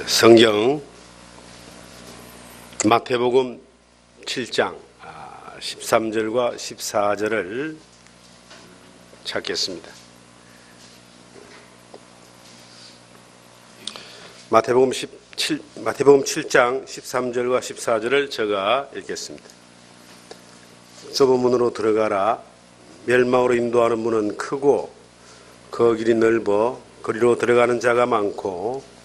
성경 마태복음 7장 13절과 14절을 찾겠습니다. 마태복음 7장 13절과 14절을 제가 읽겠습니다. 좁은 문으로 들어가라. 멸망으로 인도하는 문은 크고 그 길이 넓어 거리로 들어가는 자가 많고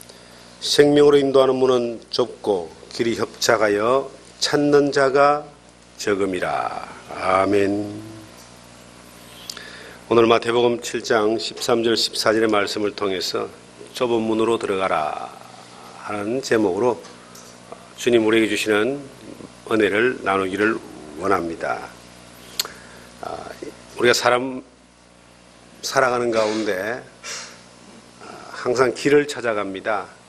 생명으로 인도하는 문은 좁고 길이 협착하여 찾는 자가 적음이라. 아멘. 오늘 마태복음 7장 13절 14절의 말씀을 통해서 좁은 문으로 들어가라 하는 제목으로 주님 우리에게 주시는 은혜를 나누기를 원합니다. 우리가 살아가는 가운데 항상 길을 찾아갑니다.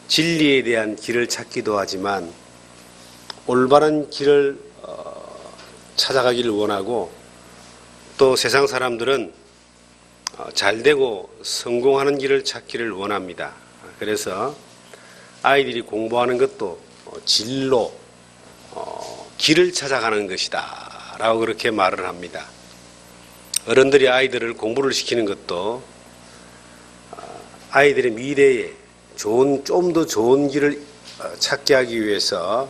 진리에 대한 길을 찾기도 하지만 올바른 길을 찾아가기를 원하고, 또 세상 사람들은 잘되고 성공하는 길을 찾기를 원합니다. 그래서 아이들이 공부하는 것도 진로, 길을 찾아가는 것이다 라고 그렇게 말을 합니다. 어른들이 아이들을 공부를 시키는 것도 아이들의 미래에 좀 더 좋은 길을 찾게 하기 위해서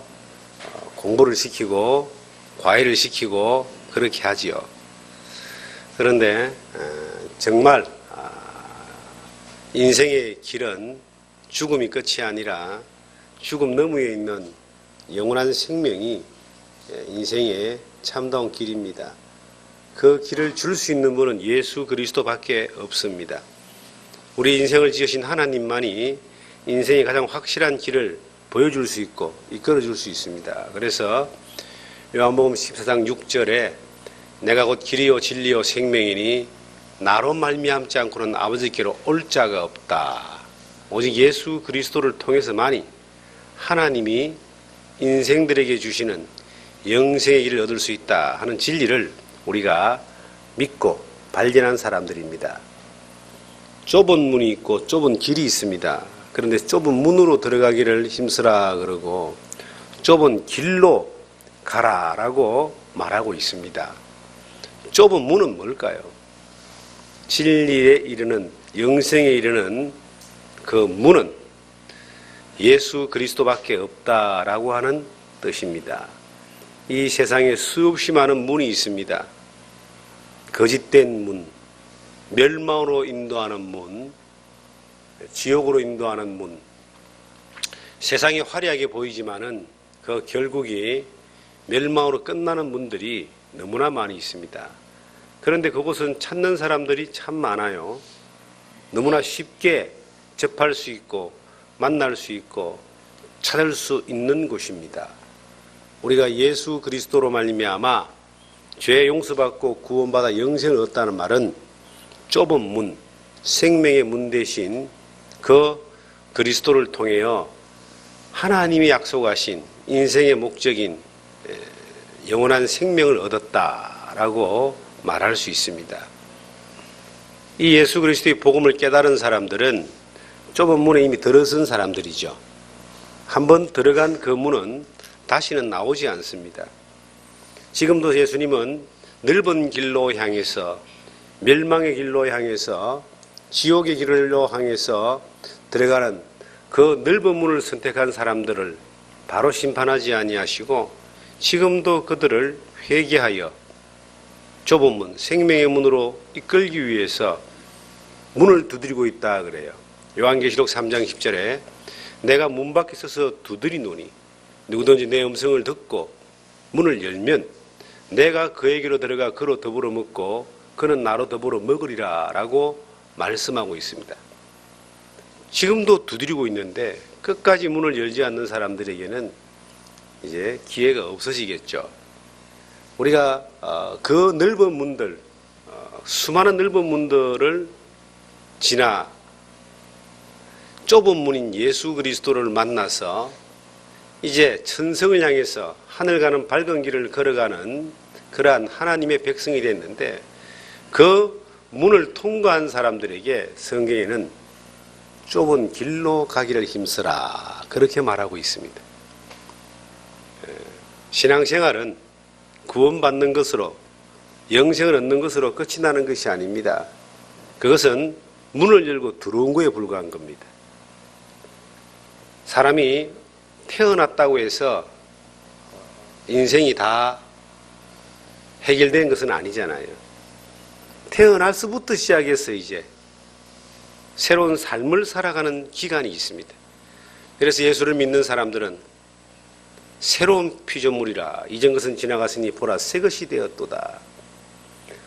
공부를 시키고 과외를 시키고 그렇게 하지요. 그런데 정말 인생의 길은 죽음이 끝이 아니라 죽음 너머에 있는 영원한 생명이 인생의 참다운 길입니다. 그 길을 줄 수 있는 분은 예수 그리스도밖에 없습니다. 우리 인생을 지으신 하나님만이 인생의 가장 확실한 길을 보여줄 수 있고 이끌어줄 수 있습니다. 그래서 요한복음 14장 6절에 내가 곧 길이요 진리요 생명이니 나로 말미암지 않고는 아버지께로 올 자가 없다. 오직 예수 그리스도를 통해서만이 하나님이 인생들에게 주시는 영생의 길을 얻을 수 있다 하는 진리를 우리가 믿고 발견한 사람들입니다. 좁은 문이 있고 좁은 길이 있습니다. 그런데 좁은 문으로 들어가기를 힘쓰라 그러고 좁은 길로 가라라고 말하고 있습니다. 좁은 문은 뭘까요? 진리에 이르는, 영생에 이르는 그 문은 예수 그리스도밖에 없다라고 하는 뜻입니다. 이 세상에 수없이 많은 문이 있습니다. 거짓된 문, 멸망으로 인도하는 문, 지옥으로 인도하는 문. 세상이 화려하게 보이지만은 그 결국이 멸망으로 끝나는 문들이 너무나 많이 있습니다. 그런데 그곳은 찾는 사람들이 참 많아요. 너무나 쉽게 접할 수 있고 만날 수 있고 찾을 수 있는 곳입니다. 우리가 예수 그리스도로 말미암아 죄 용서받고 구원받아 영생을 얻다는 말은 좁은 문, 생명의 문 대신 그 그리스도를 통하여 하나님이 약속하신 인생의 목적인 영원한 생명을 얻었다라고 말할 수 있습니다. 이 예수 그리스도의 복음을 깨달은 사람들은 좁은 문에 이미 들어선 사람들이죠. 한번 들어간 그 문은 다시는 나오지 않습니다. 지금도 예수님은 넓은 길로 향해서, 멸망의 길로 향해서, 지옥의 길로 향해서 들어가는 그 넓은 문을 선택한 사람들을 바로 심판하지 아니하시고 지금도 그들을 회개하여 좁은 문, 생명의 문으로 이끌기 위해서 문을 두드리고 있다 그래요. 요한계시록 3장 10절에 내가 문 밖에 서서 두드리노니 누구든지 내 음성을 듣고 문을 열면 내가 그에게로 들어가 그로 더불어 먹고 그는 나로 더불어 먹으리라 라고 말씀하고 있습니다. 지금도 두드리고 있는데 끝까지 문을 열지 않는 사람들에게는 이제 기회가 없어지겠죠. 우리가 그 넓은 문들, 수많은 넓은 문들을 지나 좁은 문인 예수 그리스도를 만나서 이제 천성을 향해서 하늘 가는 밝은 길을 걸어가는 그러한 하나님의 백성이 됐는데, 그 문을 통과한 사람들에게 성경에는 좁은 길로 가기를 힘쓰라. 그렇게 말하고 있습니다. 신앙생활은 구원받는 것으로, 영생을 얻는 것으로 끝이 나는 것이 아닙니다. 그것은 문을 열고 들어온 거에 불과한 겁니다. 사람이 태어났다고 해서 인생이 다 해결된 것은 아니잖아요. 태어날서부터 시작해서 이제 새로운 삶을 살아가는 기간이 있습니다. 그래서 예수를 믿는 사람들은 새로운 피조물이라 이전 것은 지나갔으니 보라 새 것이 되었도다.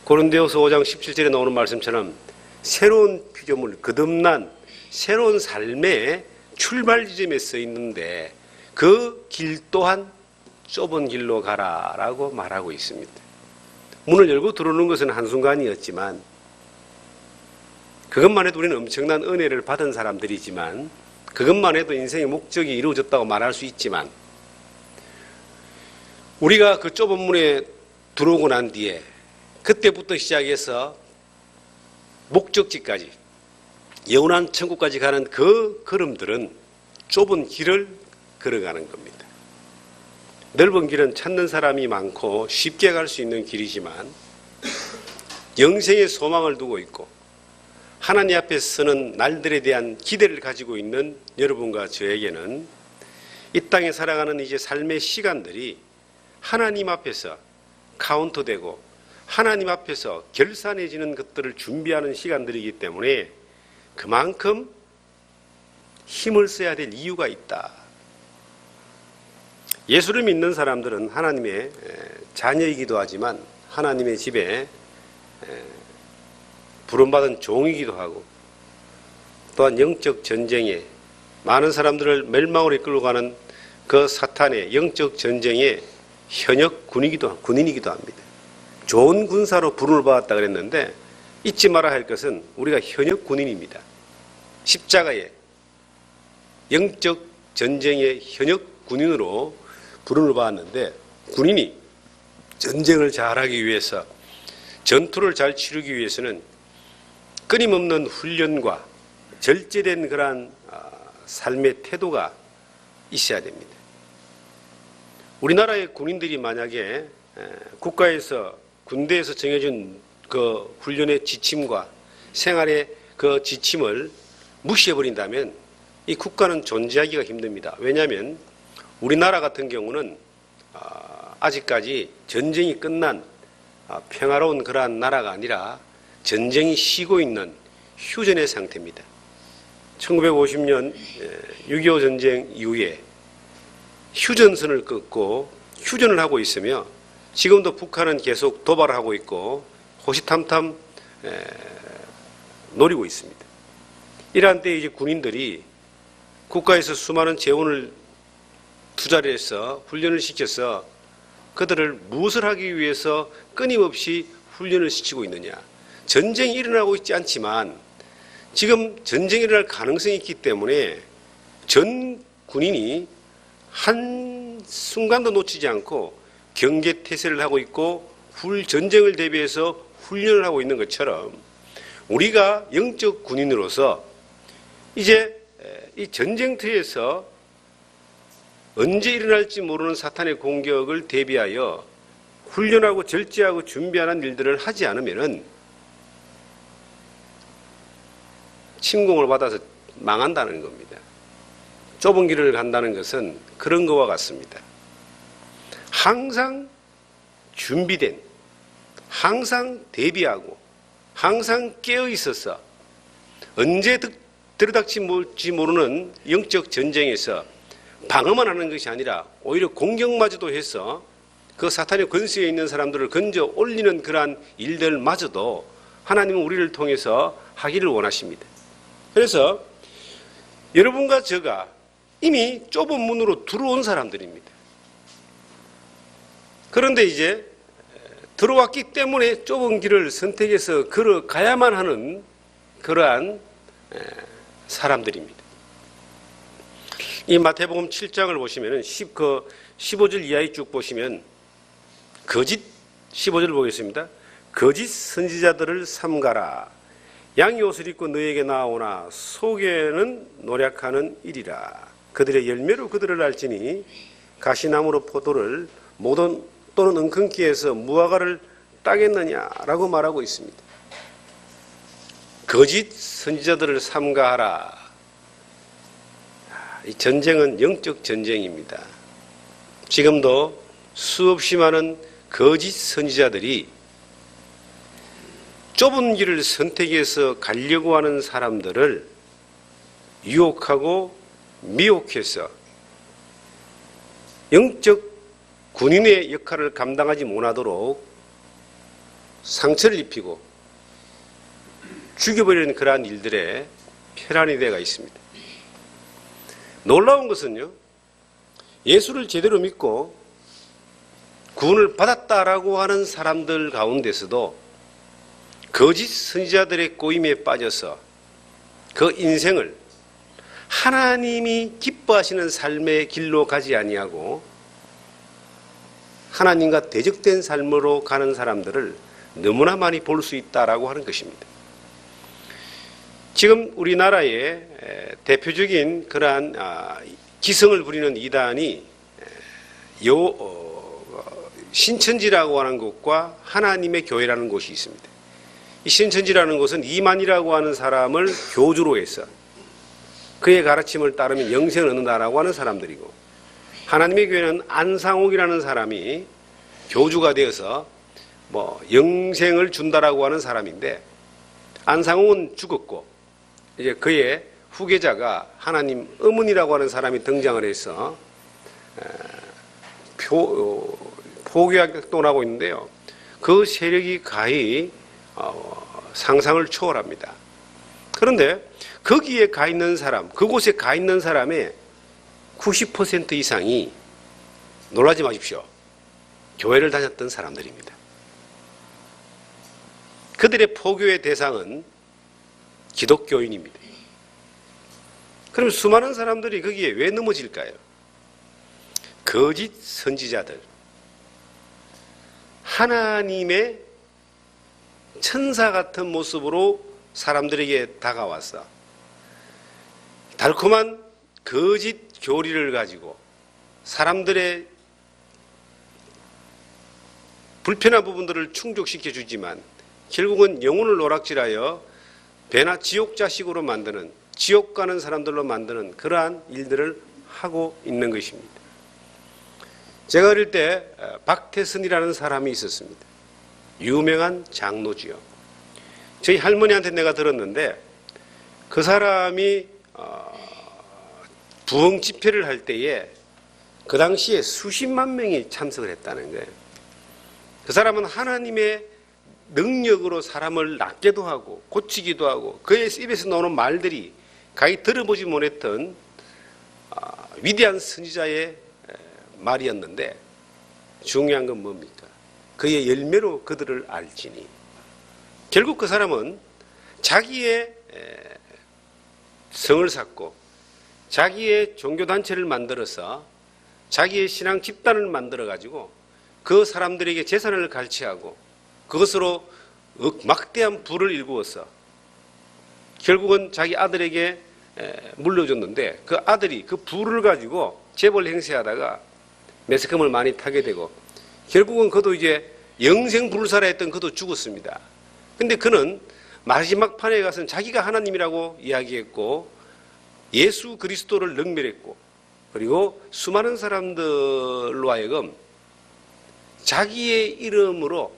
고린도후서 5장 17절에 나오는 말씀처럼 새로운 피조물, 거듭난 새로운 삶의 출발 지점에 서 있는데 그 길 또한 좁은 길로 가라라고 말하고 있습니다. 문을 열고 들어오는 것은 한순간이었지만 그것만 해도 우리는 엄청난 은혜를 받은 사람들이지만 그것만 해도 인생의 목적이 이루어졌다고 말할 수 있지만 우리가 그 좁은 문에 들어오고 난 뒤에 그때부터 시작해서 목적지까지 영원한 천국까지 가는 그 걸음들은 좁은 길을 걸어가는 겁니다. 넓은 길은 찾는 사람이 많고 쉽게 갈 수 있는 길이지만 영생의 소망을 두고 있고 하나님 앞에 서는 날들에 대한 기대를 가지고 있는 여러분과 저에게는 이 땅에 살아가는 이제 삶의 시간들이 하나님 앞에서 카운트되고 하나님 앞에서 결산해지는 것들을 준비하는 시간들이기 때문에 그만큼 힘을 써야 될 이유가 있다. 예수를 믿는 사람들은 하나님의 자녀이기도 하지만 하나님의 집에 부름받은 종이기도 하고 또한 영적 전쟁에 많은 사람들을 멸망으로 이끌고 가는 그 사탄의 영적 전쟁의 현역 군인이기도 합니다. 좋은 군사로 부름을 받았다 그랬는데 잊지 말아야 할 것은 우리가 현역 군인입니다. 십자가의 영적 전쟁의 현역 군인으로 부름을 받았는데 군인이 전쟁을 잘하기 위해서 전투를 잘 치르기 위해서는 끊임없는 훈련과 절제된 그러한 삶의 태도가 있어야 됩니다. 우리나라의 군인들이 만약에 국가에서 군대에서 정해준 그 훈련의 지침과 생활의 그 지침을 무시해버린다면 이 국가는 존재하기가 힘듭니다. 왜냐하면 우리나라 같은 경우는 아직까지 전쟁이 끝난 평화로운 그러한 나라가 아니라 전쟁이 쉬고 있는 휴전의 상태입니다. 1950년 6.25 전쟁 이후에 휴전선을 끊고 휴전을 하고 있으며 지금도 북한은 계속 도발을 하고 있고 호시탐탐 노리고 있습니다. 이러한 때에 이제 군인들이 국가에서 수많은 재원을 투자를 해서 훈련을 시켜서 그들을 무엇을 하기 위해서 끊임없이 훈련을 시키고 있느냐. 전쟁이 일어나고 있지 않지만 지금 전쟁이 일어날 가능성이 있기 때문에 전 군인이 한순간도 놓치지 않고 경계태세를 하고 있고 전쟁을 대비해서 훈련을 하고 있는 것처럼 우리가 영적 군인으로서 이제 이 전쟁터에서 언제 일어날지 모르는 사탄의 공격을 대비하여 훈련하고 절제하고 준비하는 일들을 하지 않으면은 침공을 받아서 망한다는 겁니다. 좁은 길을 간다는 것은 그런 것과 같습니다. 항상 준비된, 항상 대비하고, 항상 깨어 있어서 언제 들이닥칠지 모르는 영적 전쟁에서 방어만 하는 것이 아니라 오히려 공격마저도 해서 그 사탄의 권세에 있는 사람들을 건져 올리는 그러한 일들마저도 하나님은 우리를 통해서 하기를 원하십니다. 그래서 여러분과 제가 이미 좁은 문으로 들어온 사람들입니다. 그런데 이제 들어왔기 때문에 좁은 길을 선택해서 걸어가야만 하는 그러한 사람들입니다. 이 마태복음 7장을 보시면 15절 이하에 쭉 보시면 15절 보겠습니다. 거짓 선지자들을 삼가라. 양이 옷을 입고 너에게 나오나 속에는 노략하는 일이라. 그들의 열매로 그들을 알지니 가시나무로 포도를 모든 또는 은근기에서 무화과를 따겠느냐라고 말하고 있습니다. 거짓 선지자들을 삼가하라. 이 전쟁은 영적 전쟁입니다. 지금도 수없이 많은 거짓 선지자들이 좁은 길을 선택해서 가려고 하는 사람들을 유혹하고 미혹해서 영적 군인의 역할을 감당하지 못하도록 상처를 입히고 죽여버리는 그러한 일들에 혈안이 되어 있습니다. 놀라운 것은요, 예수를 제대로 믿고 구원을 받았다라고 하는 사람들 가운데서도 거짓 선지자들의 꼬임에 빠져서 그 인생을 하나님이 기뻐하시는 삶의 길로 가지 아니하고 하나님과 대적된 삶으로 가는 사람들을 너무나 많이 볼 수 있다라고 하는 것입니다. 지금 우리나라의 대표적인 그러한 기성을 부리는 이단이 신천지라고 하는 곳과 하나님의 교회라는 곳이 있습니다. 이 신천지라는 곳은 이만희라고 하는 사람을 교주로 해서 그의 가르침을 따르면 영생을 얻는다라고 하는 사람들이고, 하나님의 교회는 안상옥이라는 사람이 교주가 되어서 영생을 준다라고 하는 사람인데, 안상옥은 죽었고 이제 그의 후계자가 하나님 어머니라고 하는 사람이 등장을 해서 포교학동을 하고 있는데요. 그 세력이 가히 상상을 초월합니다. 그런데 거기에 가 있는 사람, 그곳에 가 있는 사람의 90% 이상이, 놀라지 마십시오, 교회를 다녔던 사람들입니다. 그들의 포교의 대상은 기독교인입니다. 그럼 수많은 사람들이 거기에 왜 넘어질까요? 거짓 선지자들, 하나님의 천사 같은 모습으로 사람들에게 다가와서 달콤한 거짓 교리를 가지고 사람들의 불편한 부분들을 충족시켜 주지만 결국은 영혼을 노락질하여 배나 지옥 자식으로 만드는, 지옥 가는 사람들로 만드는 그러한 일들을 하고 있는 것입니다. 제가 어릴 때 박태선이라는 사람이 있었습니다. 유명한 장로지요. 저희 할머니한테 내가 들었는데, 그 사람이 부흥 집회를 할 때에 그 당시에 수십만 명이 참석을 했다는 거예요. 그 사람은 하나님의 능력으로 사람을 낫게도 하고 고치기도 하고, 그의 입에서 나오는 말들이 가히 들어보지 못했던 위대한 선지자의 말이었는데, 중요한 건 뭡니까? 그의 열매로 그들을 알지니. 결국 그 사람은 자기의 성을 쌓고 자기의 종교단체를 만들어서 자기의 신앙 집단을 만들어 가지고 그 사람들에게 재산을 갈취하고 그것으로 막대한 부를 일구어서 결국은 자기 아들에게 물려줬는데, 그 아들이 그 부를 가지고 재벌 행세하다가 매스컴을 많이 타게 되고 결국은 그도 이제 영생불사라 했던 그도 죽었습니다. 근데 그는 마지막 판에 가서는 자기가 하나님이라고 이야기했고 예수 그리스도를 능멸했고, 그리고 수많은 사람들로 하여금 자기의 이름으로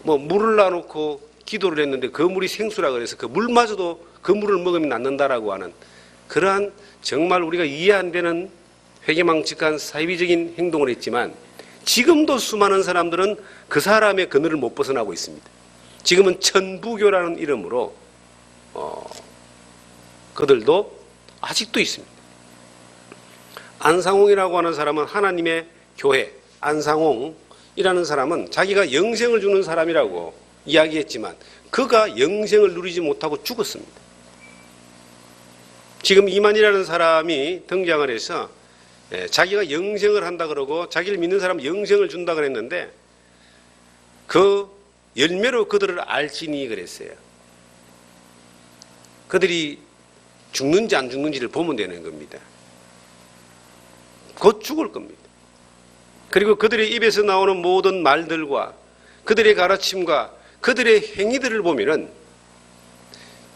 물을 놔놓고 기도를 했는데 그 물이 생수라 그래서 그 물마저도 그 물을 먹으면 낫는다라고 하는 그러한 정말 우리가 이해 안 되는 회개망측한 사이비적인 행동을 했지만, 지금도 수많은 사람들은 그 사람의 그늘을 못 벗어나고 있습니다. 지금은 천부교라는 이름으로 그들도 아직도 있습니다. 안상홍이라고 하는 사람은 하나님의 교회, 안상홍이라는 사람은 자기가 영생을 주는 사람이라고 이야기했지만 그가 영생을 누리지 못하고 죽었습니다. 지금 이만희라는 사람이 등장을 해서 자기가 영생을 한다 그러고 자기를 믿는 사람 영생을 준다 그랬는데 그 열매로 그들을 알지니 그랬어요. 그들이 죽는지 안 죽는지를 보면 되는 겁니다. 곧 죽을 겁니다. 그리고 그들의 입에서 나오는 모든 말들과 그들의 가르침과 그들의 행위들을 보면은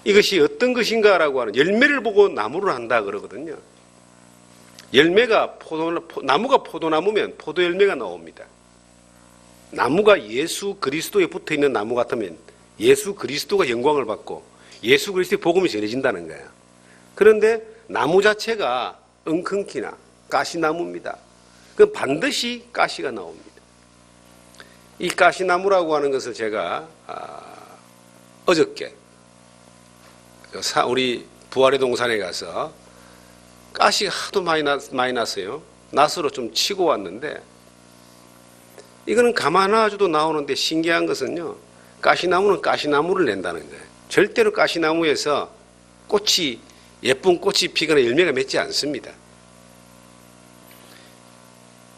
이것이 어떤 것인가라고 하는 열매를 보고 나무를 한다 그러거든요. 열매가 나무가 포도나무면 포도 열매가 나옵니다. 나무가 예수 그리스도에 붙어 있는 나무 같으면 예수 그리스도가 영광을 받고 예수 그리스도의 복음이 전해진다는 거예요. 그런데 나무 자체가 엉겅퀴나 가시나무입니다. 그럼 반드시 가시가 나옵니다. 이 가시나무라고 하는 것을 제가 어저께 우리 부활의 동산에 가서 가시가 하도 많이 났어요. 낫으로 좀 치고 왔는데 이거는 가만놔줘도 나오는데 신기한 것은요. 가시나무는 가시나무를 낸다는 거예요. 절대로 가시나무에서 예쁜 꽃이 피거나 열매가 맺지 않습니다.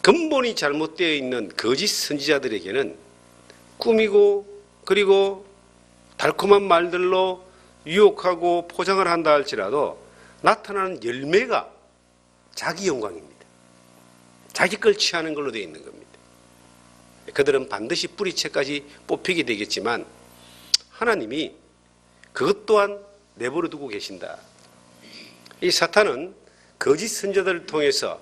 근본이 잘못되어 있는 거짓 선지자들에게는 꾸미고 그리고 달콤한 말들로 유혹하고 포장을 한다 할지라도 나타나는 열매가 자기 영광입니다. 자기 걸 취하는 걸로 되어 있는 겁니다. 그들은 반드시 뿌리채까지 뽑히게 되겠지만 하나님이 그것 또한 내버려 두고 계신다. 이 사탄은 거짓 선지자들을 통해서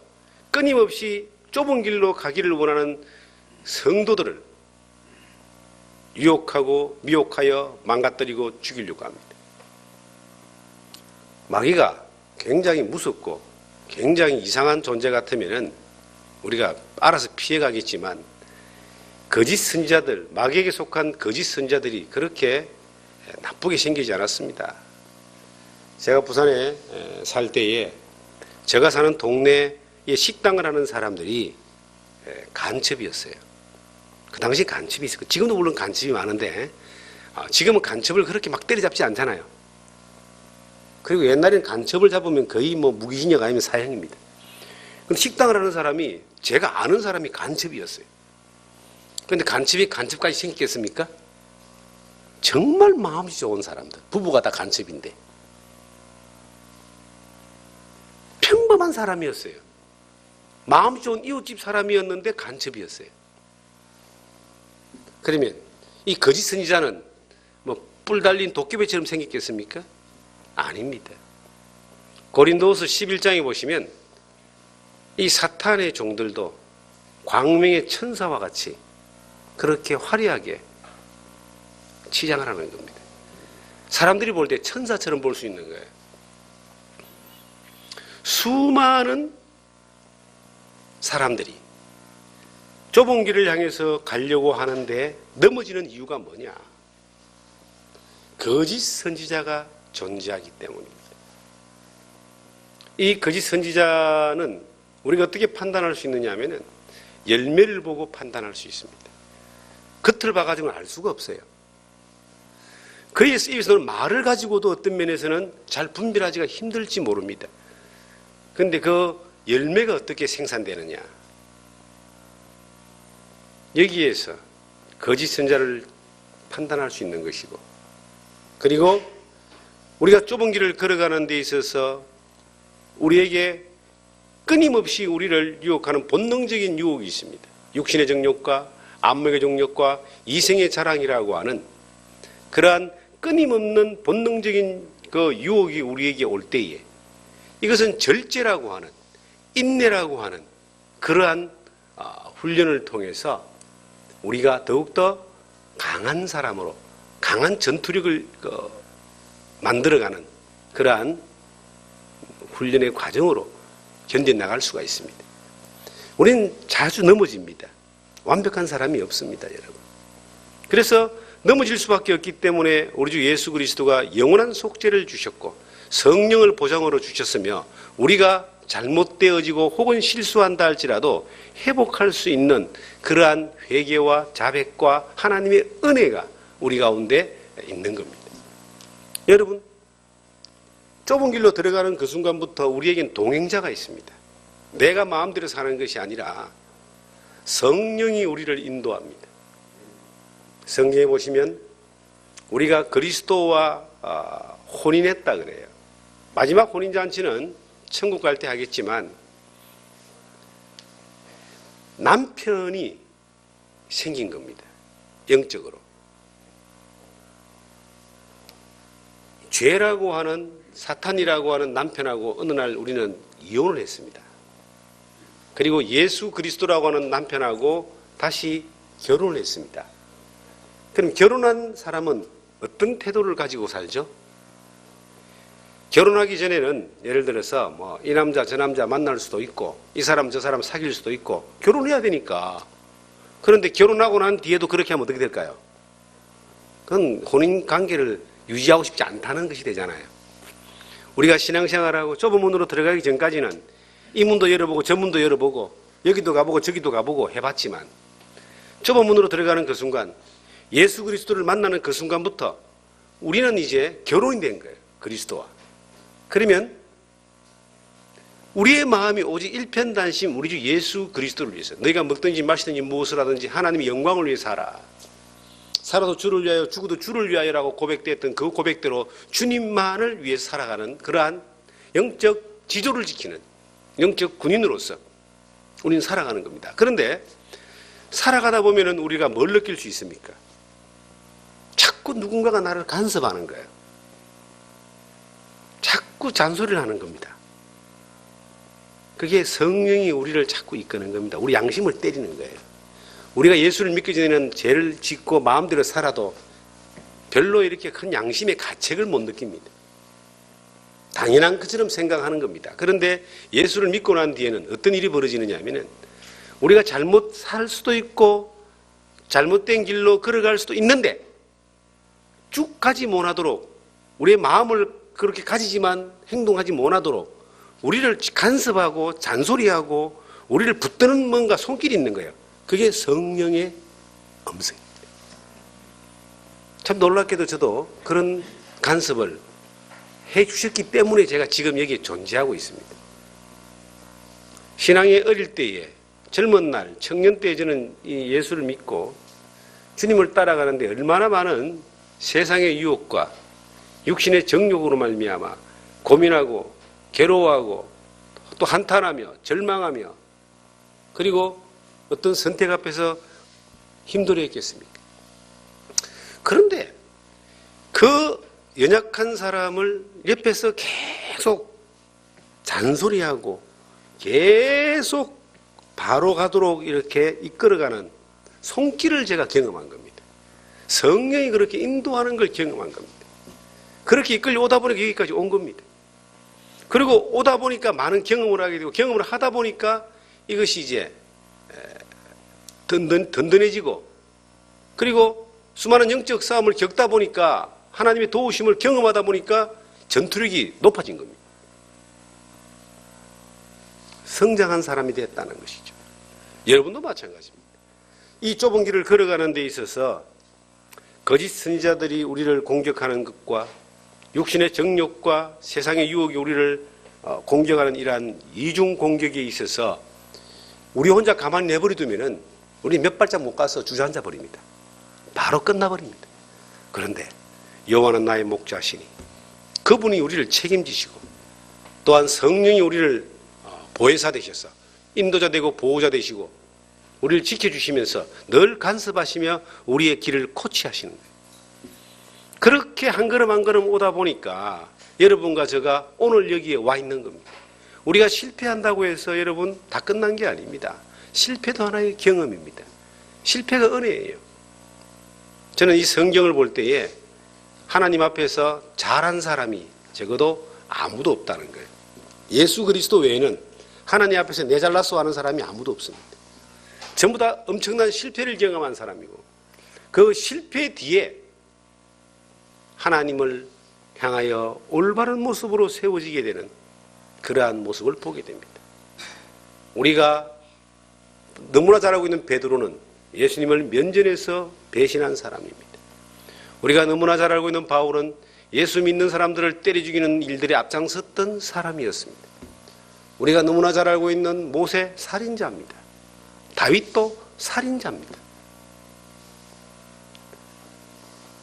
끊임없이 좁은 길로 가기를 원하는 성도들을 유혹하고 미혹하여 망가뜨리고 죽이려고 합니다. 마귀가 굉장히 무섭고 굉장히 이상한 존재 같으면 우리가 알아서 피해가겠지만 거짓 선지자들, 마귀에게 속한 거짓 선지자들이 그렇게 나쁘게 생기지 않았습니다. 제가 부산에 살 때에 제가 사는 동네에 식당을 하는 사람들이 간첩이었어요. 그 당시 간첩이 있었고 지금도 물론 간첩이 많은데 지금은 간첩을 그렇게 막 때려잡지 않잖아요. 그리고 옛날에는 간첩을 잡으면 거의 무기징역 아니면 사형입니다. 근데 식당을 하는 사람이 제가 아는 사람이 간첩이었어요. 그런데 간첩이 간첩까지 생겼겠습니까? 정말 마음이 좋은 사람들, 부부가 다 간첩인데 평범한 사람이었어요. 마음이 좋은 이웃집 사람이었는데 간첩이었어요. 그러면 이 거짓 선지자는 뿔 달린 도깨비처럼 생겼겠습니까? 아닙니다. 고린도후서 11장에 보시면 이 사탄의 종들도 광명의 천사와 같이 그렇게 화려하게 치장을 하는 겁니다. 사람들이 볼 때 천사처럼 볼 수 있는 거예요. 수많은 사람들이 좁은 길을 향해서 가려고 하는데 넘어지는 이유가 뭐냐? 거짓 선지자가 존재하기 때문입니다. 이 거짓 선지자는 우리가 어떻게 판단할 수 있느냐 하면은 열매를 보고 판단할 수 있습니다. 겉을 봐가지고는 알 수가 없어요. 그의 입에서는 말을 가지고도 어떤 면에서는 잘 분별하기가 힘들지 모릅니다. 그런데 그 열매가 어떻게 생산되느냐? 여기에서 거짓 선지자를 판단할 수 있는 것이고, 그리고 우리가 좁은 길을 걸어가는 데 있어서 우리에게 끊임없이 우리를 유혹하는 본능적인 유혹이 있습니다. 육신의 정욕과 안목의 정욕과 이생의 자랑이라고 하는 그러한 끊임없는 본능적인 그 유혹이 우리에게 올 때에 이것은 절제라고 하는, 인내라고 하는 그러한 훈련을 통해서 우리가 더욱더 강한 사람으로 강한 전투력을 만들어가는 그러한 훈련의 과정으로 견뎌나갈 수가 있습니다. 우리는 자주 넘어집니다. 완벽한 사람이 없습니다, 여러분. 그래서 넘어질 수밖에 없기 때문에 우리 주 예수 그리스도가 영원한 속죄를 주셨고 성령을 보장으로 주셨으며 우리가 잘못되어지고 혹은 실수한다 할지라도 회복할 수 있는 그러한 회개와 자백과 하나님의 은혜가 우리 가운데 있는 겁니다. 여러분, 좁은 길로 들어가는 그 순간부터 우리에겐 동행자가 있습니다. 내가 마음대로 사는 것이 아니라 성령이 우리를 인도합니다. 성경에 보시면 우리가 그리스도와 혼인했다 그래요. 마지막 혼인잔치는 천국 갈 때 하겠지만 남편이 생긴 겁니다. 영적으로. 죄라고 하는 사탄이라고 하는 남편하고 어느 날 우리는 이혼을 했습니다. 그리고 예수 그리스도라고 하는 남편하고 다시 결혼을 했습니다. 그럼 결혼한 사람은 어떤 태도를 가지고 살죠? 결혼하기 전에는 예를 들어서 뭐 이 남자 저 남자 만날 수도 있고 이 사람 저 사람 사귈 수도 있고 결혼해야 되니까. 그런데 결혼하고 난 뒤에도 그렇게 하면 어떻게 될까요? 그건 혼인 관계를 유지하고 싶지 않다는 것이 되잖아요. 우리가 신앙생활하고 좁은 문으로 들어가기 전까지는 이 문도 열어보고 저 문도 열어보고 여기도 가보고 저기도 가보고 해봤지만 좁은 문으로 들어가는 그 순간 예수 그리스도를 만나는 그 순간부터 우리는 이제 결혼이 된 거예요. 그리스도와. 그러면 우리의 마음이 오직 일편단심 우리 주 예수 그리스도를 위해서 너희가 먹든지 마시든지 무엇을 하든지 하나님의 영광을 위해 살아. 살아도 주를 위하여 죽어도 주를 위하여라고 고백되었던 그 고백대로 주님만을 위해 살아가는 그러한 영적 지조를 지키는 영적 군인으로서 우리는 살아가는 겁니다. 그런데 살아가다 보면은 우리가 뭘 느낄 수 있습니까? 자꾸 누군가가 나를 간섭하는 거예요. 자꾸 잔소리를 하는 겁니다. 그게 성령이 우리를 자꾸 이끄는 겁니다. 우리 양심을 때리는 거예요. 우리가 예수를 믿기 전에는 죄를 짓고 마음대로 살아도 별로 이렇게 큰 양심의 가책을 못 느낍니다. 당연한 것처럼 생각하는 겁니다. 그런데 예수를 믿고 난 뒤에는 어떤 일이 벌어지느냐 하면은 우리가 잘못 살 수도 있고 잘못된 길로 걸어갈 수도 있는데 쭉 가지 못하도록 우리의 마음을 그렇게 가지지만 행동하지 못하도록 우리를 간섭하고 잔소리하고 우리를 붙드는 뭔가 손길이 있는 거예요. 그게 성령의 음성입니다. 참 놀랍게도 저도 그런 간섭을 해 주셨기 때문에 제가 지금 여기에 존재하고 있습니다. 신앙의 어릴 때에 젊은 날 청년 때에 저는 이 예수를 믿고 주님을 따라가는데 얼마나 많은 세상의 유혹과 육신의 정욕으로 말미암아 고민하고 괴로워하고 또 한탄하며 절망하며 그리고 어떤 선택 앞에서 힘들어 했겠습니까? 그런데 그 연약한 사람을 옆에서 계속 잔소리하고 계속 바로 가도록 이렇게 이끌어가는 손길을 제가 경험한 겁니다. 성령이 그렇게 인도하는 걸 경험한 겁니다. 그렇게 이끌려 오다 보니까 여기까지 온 겁니다. 그리고 오다 보니까 많은 경험을 하게 되고 경험을 하다 보니까 이것이 이제 든든해지고 그리고 수많은 영적 싸움을 겪다 보니까 하나님의 도우심을 경험하다 보니까 전투력이 높아진 겁니다. 성장한 사람이 됐다는 것이죠. 여러분도 마찬가지입니다. 이 좁은 길을 걸어가는 데 있어서 거짓 선지자들이 우리를 공격하는 것과 육신의 정욕과 세상의 유혹이 우리를 공격하는 이러한 이중 공격에 있어서 우리 혼자 가만히 내버려두면은 우리 몇 발짝 못 가서 주저앉아 버립니다. 바로 끝나버립니다. 그런데 여호와는 나의 목자시니 그분이 우리를 책임지시고 또한 성령이 우리를 보혜사 되셔서 인도자 되고 보호자 되시고 우리를 지켜주시면서 늘 간섭하시며 우리의 길을 코치하시는 거예요. 그렇게 한 걸음 한 걸음 오다 보니까 여러분과 제가 오늘 여기에 와 있는 겁니다. 우리가 실패한다고 해서 여러분 다 끝난 게 아닙니다. 실패도 하나의 경험입니다. 실패가 은혜예요. 저는 이 성경을 볼 때에 하나님 앞에서 잘한 사람이 적어도 아무도 없다는 거예요. 예수 그리스도 외에는 하나님 앞에서 내 잘났어 하는 사람이 아무도 없습니다. 전부 다 엄청난 실패를 경험한 사람이고 그 실패 뒤에 하나님을 향하여 올바른 모습으로 세워지게 되는 그러한 모습을 보게 됩니다. 우리가 너무나 잘 알고 있는 베드로는 예수님을 면전에서 배신한 사람입니다. 우리가 너무나 잘 알고 있는 바울은 예수 믿는 사람들을 때려 죽이는 일들에 앞장섰던 사람이었습니다. 우리가 너무나 잘 알고 있는 모세 살인자입니다. 다윗도 살인자입니다.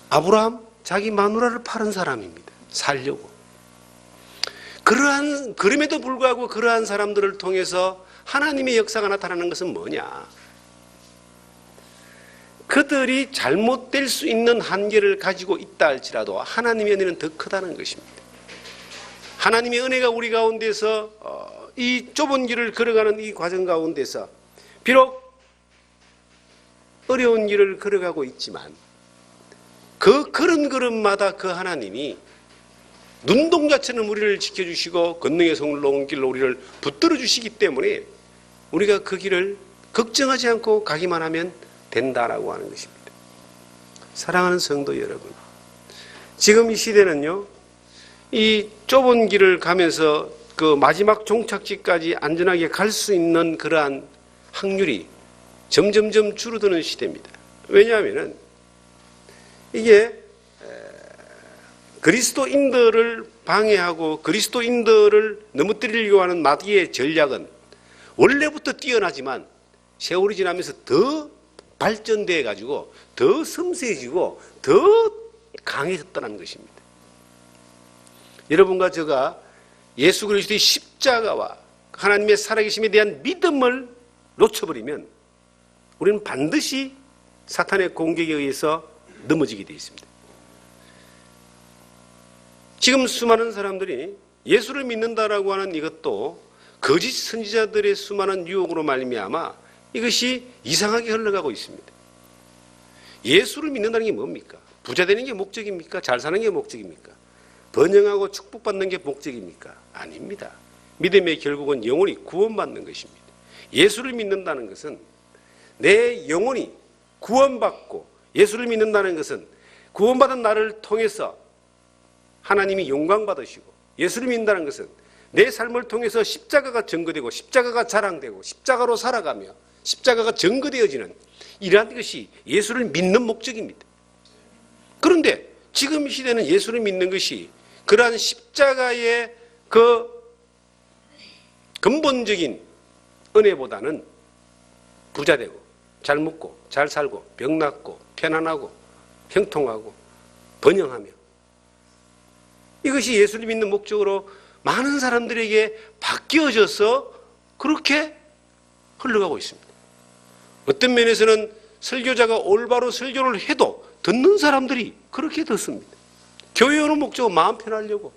아브라함 자기 마누라를 파는 사람입니다. 살려고. 그럼에도 불구하고 그러한 사람들을 통해서 하나님의 역사가 나타나는 것은 뭐냐? 그들이 잘못될 수 있는 한계를 가지고 있다 할지라도 하나님의 은혜는 더 크다는 것입니다. 하나님의 은혜가 우리 가운데서 이 좁은 길을 걸어가는 이 과정 가운데서 비록 어려운 길을 걸어가고 있지만 그 걸음걸음마다 그 하나님이 눈동자처럼 우리를 지켜주시고 권능의 성로운 길로 우리를 붙들어 주시기 때문에 우리가 그 길을 걱정하지 않고 가기만 하면 된다라고 하는 것입니다. 사랑하는 성도 여러분, 지금 이 시대는요, 이 좁은 길을 가면서 그 마지막 종착지까지 안전하게 갈 수 있는 그러한 확률이 점점점 줄어드는 시대입니다. 왜냐하면 이게 그리스도인들을 방해하고 그리스도인들을 넘어뜨리려고 하는 마귀의 전략은 원래부터 뛰어나지만 세월이 지나면서 더 발전돼 가지고 더 섬세해지고 더 강해졌다는 것입니다. 여러분과 제가 예수 그리스도의 십자가와 하나님의 살아계심에 대한 믿음을 놓쳐버리면 우리는 반드시 사탄의 공격에 의해서 넘어지게 되어 있습니다. 지금 수많은 사람들이 예수를 믿는다라고 하는 이것도 거짓 선지자들의 수많은 유혹으로 말미암아 이것이 이상하게 흘러가고 있습니다. 예수를 믿는다는 게 뭡니까? 부자 되는 게 목적입니까? 잘 사는 게 목적입니까? 번영하고 축복받는 게 목적입니까? 아닙니다. 믿음의 결국은 영혼이 구원받는 것입니다. 예수를 믿는다는 것은 내 영혼이 구원받고, 예수를 믿는다는 것은 구원받은 나를 통해서 하나님이 영광 받으시고, 예수를 믿는다는 것은 내 삶을 통해서 십자가가 증거되고 십자가가 자랑되고 십자가로 살아가며 십자가가 증거되어지는 이러한 것이 예수를 믿는 목적입니다. 그런데 지금 이 시대는 예수를 믿는 것이 그러한 십자가의 그 근본적인 은혜보다는 부자되고 잘 먹고 잘 살고 병 낫고 편안하고 형통하고 번영하며, 이것이 예수를 믿는 목적으로 많은 사람들에게 바뀌어져서 그렇게 흘러가고 있습니다. 어떤 면에서는 설교자가 올바로 설교를 해도 듣는 사람들이 그렇게 듣습니다. 교회 오는 목적은 마음 편하려고,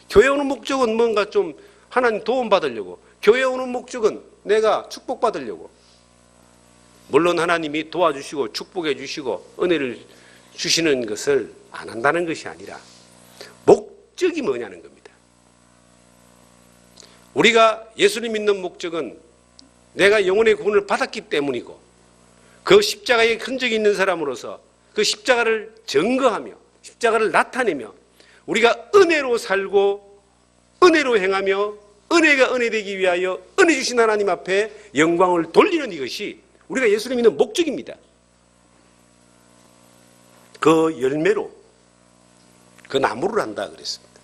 교회 오는 목적은 뭔가 좀 하나님 도움 받으려고, 교회 오는 목적은 내가 축복받으려고. 물론 하나님이 도와주시고 축복해 주시고 은혜를 주시는 것을 안 한다는 것이 아니라 목적이 뭐냐는 겁니다. 우리가 예수를 믿는 목적은 내가 영혼의 구원을 받았기 때문이고, 그 십자가에 흔적이 있는 사람으로서 그 십자가를 증거하며 십자가를 나타내며 우리가 은혜로 살고 은혜로 행하며 은혜가 은혜되기 위하여 은혜 주신 하나님 앞에 영광을 돌리는 이것이 우리가 예수를 믿는 목적입니다. 그 열매로 그 나무를 한다 그랬습니다.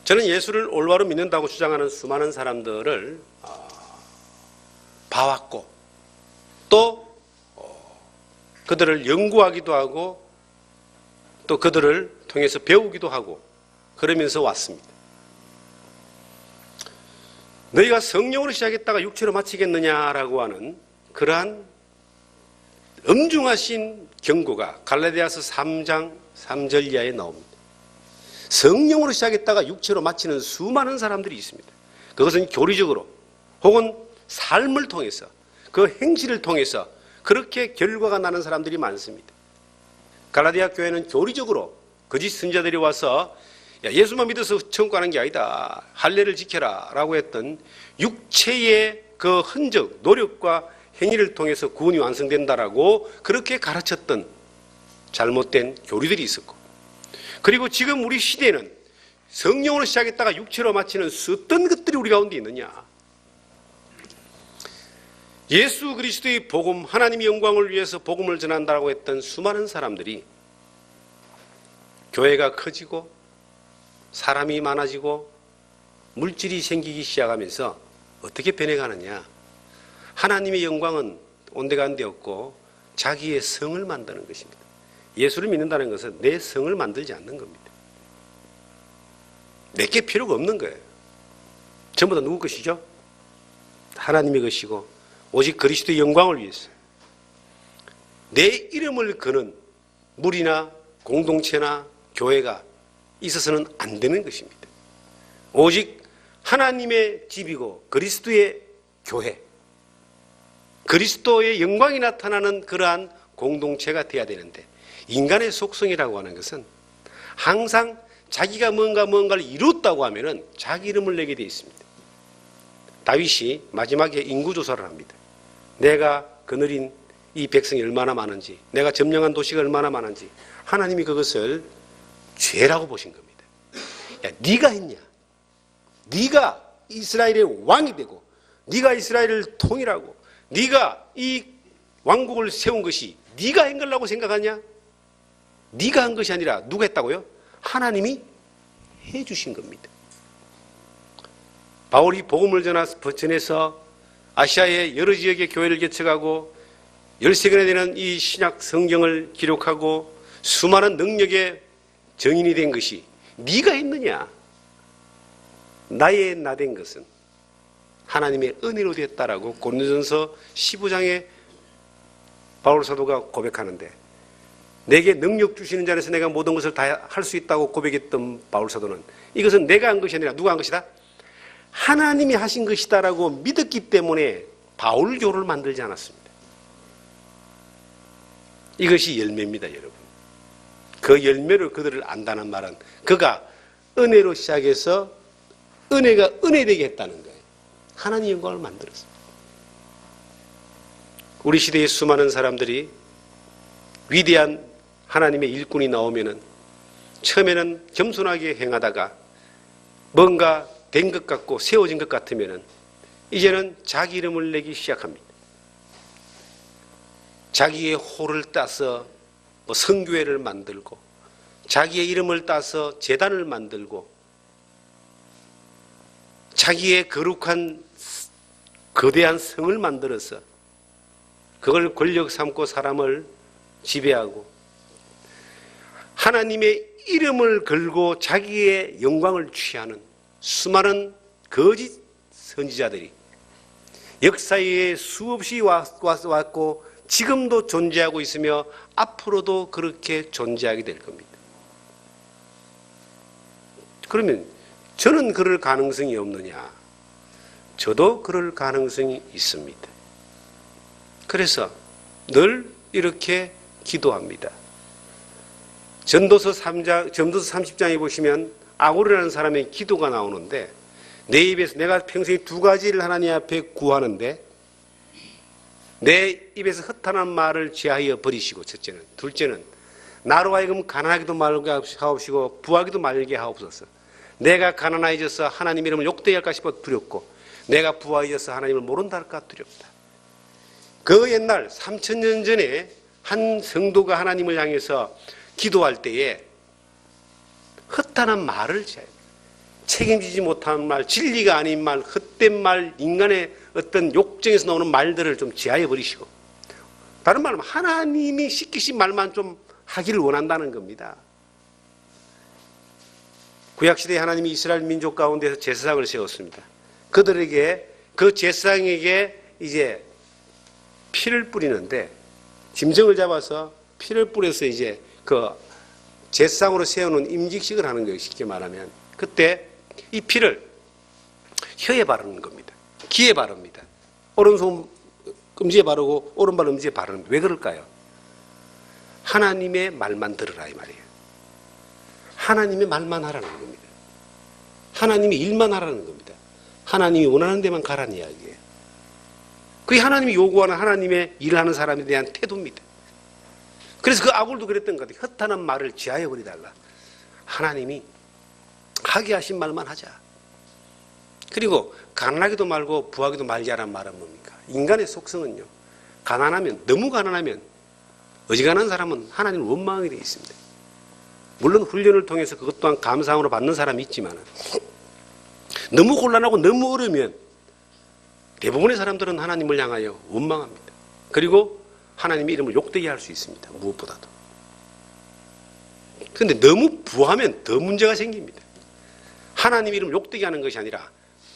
저는 예수를 올바로 믿는다고 주장하는 수많은 사람들을 봐왔고 또 그들을 연구하기도 하고 또 그들을 통해서 배우기도 하고 그러면서 왔습니다. 너희가 성령으로 시작했다가 육체로 마치겠느냐라고 하는 그러한 엄중하신 경고가 갈라디아서 3장 3절 이하에 나옵니다. 성령으로 시작했다가 육체로 마치는 수많은 사람들이 있습니다. 그것은 교리적으로 혹은 삶을 통해서 그 행실을 통해서 그렇게 결과가 나는 사람들이 많습니다. 갈라디아 교회는 교리적으로 거짓 선지자들이 와서 야, 예수만 믿어서 천국 가는 게 아니다, 할례를 지켜라 라고 했던 육체의 그 흔적, 노력과 행위를 통해서 구원이 완성된다라고 그렇게 가르쳤던 잘못된 교리들이 있었고, 그리고 지금 우리 시대는 성령으로 시작했다가 육체로 마치는 어떤 것들이 우리 가운데 있느냐. 예수 그리스도의 복음, 하나님의 영광을 위해서 복음을 전한다고 했던 수많은 사람들이 교회가 커지고 사람이 많아지고 물질이 생기기 시작하면서 어떻게 변해가느냐. 하나님의 영광은 온데간데 없고 자기의 성을 만드는 것입니다. 예수를 믿는다는 것은 내 성을 만들지 않는 겁니다. 내게 필요가 없는 거예요. 전부 다 누구 것이죠? 하나님의 것이고 오직 그리스도의 영광을 위해서 내 이름을 거는 무리나 공동체나 교회가 있어서는 안 되는 것입니다. 오직 하나님의 집이고 그리스도의 교회, 그리스도의 영광이 나타나는 그러한 공동체가 되어야 되는데, 인간의 속성이라고 하는 것은 항상 자기가 뭔가를 이뤘다고 하면은 자기 이름을 내게 되어 있습니다. 다윗이 마지막에 인구조사를 합니다. 내가 거느린 이 백성이 얼마나 많은지, 내가 점령한 도시가 얼마나 많은지, 하나님이 그것을 죄라고 보신 겁니다. 야, 네가 했냐? 네가 이스라엘의 왕이 되고 네가 이스라엘을 통일하고 네가 이 왕국을 세운 것이 네가 한 거라고 생각하냐? 네가 한 것이 아니라 누가 했다고요? 하나님이 해 주신 겁니다. 바울이 복음을 전해서 아시아의 여러 지역의 교회를 개척하고 13권에 되는 이 신약 성경을 기록하고 수많은 능력의 정인이 된 것이 네가 했느냐? 나의 나된 것은 하나님의 은혜로 되었다라고 고린도전서 15장에 바울 사도가 고백하는데, 내게 능력 주시는 자에서 내가 모든 것을 다 할 수 있다고 고백했던 바울 사도는 이것은 내가 한 것이 아니라 누가 한 것이다? 하나님이 하신 것이다라고 믿었기 때문에 바울교를 만들지 않았습니다. 이것이 열매입니다, 여러분. 그 열매로 그들을 안다는 말은 그가 은혜로 시작해서 은혜가 은혜되게 했다는 거예요. 하나님의 영광을 만들었습니다. 우리 시대의 수많은 사람들이 위대한 하나님의 일꾼이 나오면은 처음에는 겸손하게 행하다가 뭔가 된 것 같고 세워진 것 같으면은 이제는 자기 이름을 내기 시작합니다. 자기의 호를 따서 성교회를 만들고 자기의 이름을 따서 제단을 만들고 자기의 거룩한 거대한 성을 만들어서 그걸 권력 삼고 사람을 지배하고 하나님의 이름을 걸고 자기의 영광을 취하는 수많은 거짓 선지자들이 역사에 수없이 왔고 지금도 존재하고 있으며 앞으로도 그렇게 존재하게 될 겁니다. 그러면 저는 그럴 가능성이 없느냐? 저도 그럴 가능성이 있습니다. 그래서 늘 이렇게 기도합니다. 전도서 30장에 보시면 아골이라는 사람의 기도가 나오는데, 내 입에서 내가 평생 두 가지를 하나님 앞에 구하는데 내 입에서 허탄한 말을 제하여 버리시고, 첫째는. 둘째는 나로 하여금 가난하기도 말게 하옵시고 부하기도 말게 하옵소서. 내가 가난해져서 하나님 이름을 욕되게 할까 싶어 두렵고 내가 부하여져서 하나님을 모른다 할까 두렵다. 그 옛날 3000년 전에 한 성도가 하나님을 향해서 기도할 때에 허탄한 말을 제하여, 책임지지 못한 말, 진리가 아닌 말, 헛된 말, 인간의 어떤 욕정에서 나오는 말들을 좀 제하여 버리시고, 다른 말로 하나님이 시키신 말만 좀 하기를 원한다는 겁니다. 구약시대에 하나님이 이스라엘 민족 가운데서 제사장을 세웠습니다. 그들에게, 그 제사장에게 이제 피를 뿌리는데, 짐승을 잡아서 피를 뿌려서 이제 그 제사장으로 세우는 임직식을 하는 거예요, 쉽게 말하면. 그때 이 피를 혀에 바르는 겁니다. 귀에 바릅니다. 오른손 엄지에 바르고 오른발 엄지에 바르는. 왜 그럴까요? 하나님의 말만 들으라 이 말이에요. 하나님의 말만 하라는 겁니다. 하나님의 일만 하라는 겁니다. 하나님이 원하는 데만 가라는 이야기예요. 그게 하나님이 요구하는 하나님의 일을 하는 사람에 대한 태도입니다. 그래서 그 아굴도 그랬던 것 같아요. 허탄한 말을 제하여 버리달라. 하나님이 하게 하신 말만 하자. 그리고 가난하기도 말고 부하기도 말자라는 말은 뭡니까? 인간의 속성은요, 가난하면, 너무 가난하면 어지간한 사람은 하나님을 원망하게 되어 있습니다. 물론 훈련을 통해서 그것 또한 감사함으로 받는 사람이 있지만, 너무 곤란하고 너무 어려우면 대부분의 사람들은 하나님을 향하여 원망합니다. 그리고 하나님의 이름을 욕되게 할 수 있습니다. 무엇보다도. 그런데 너무 부하면 더 문제가 생깁니다. 하나님 이름을 욕되게 하는 것이 아니라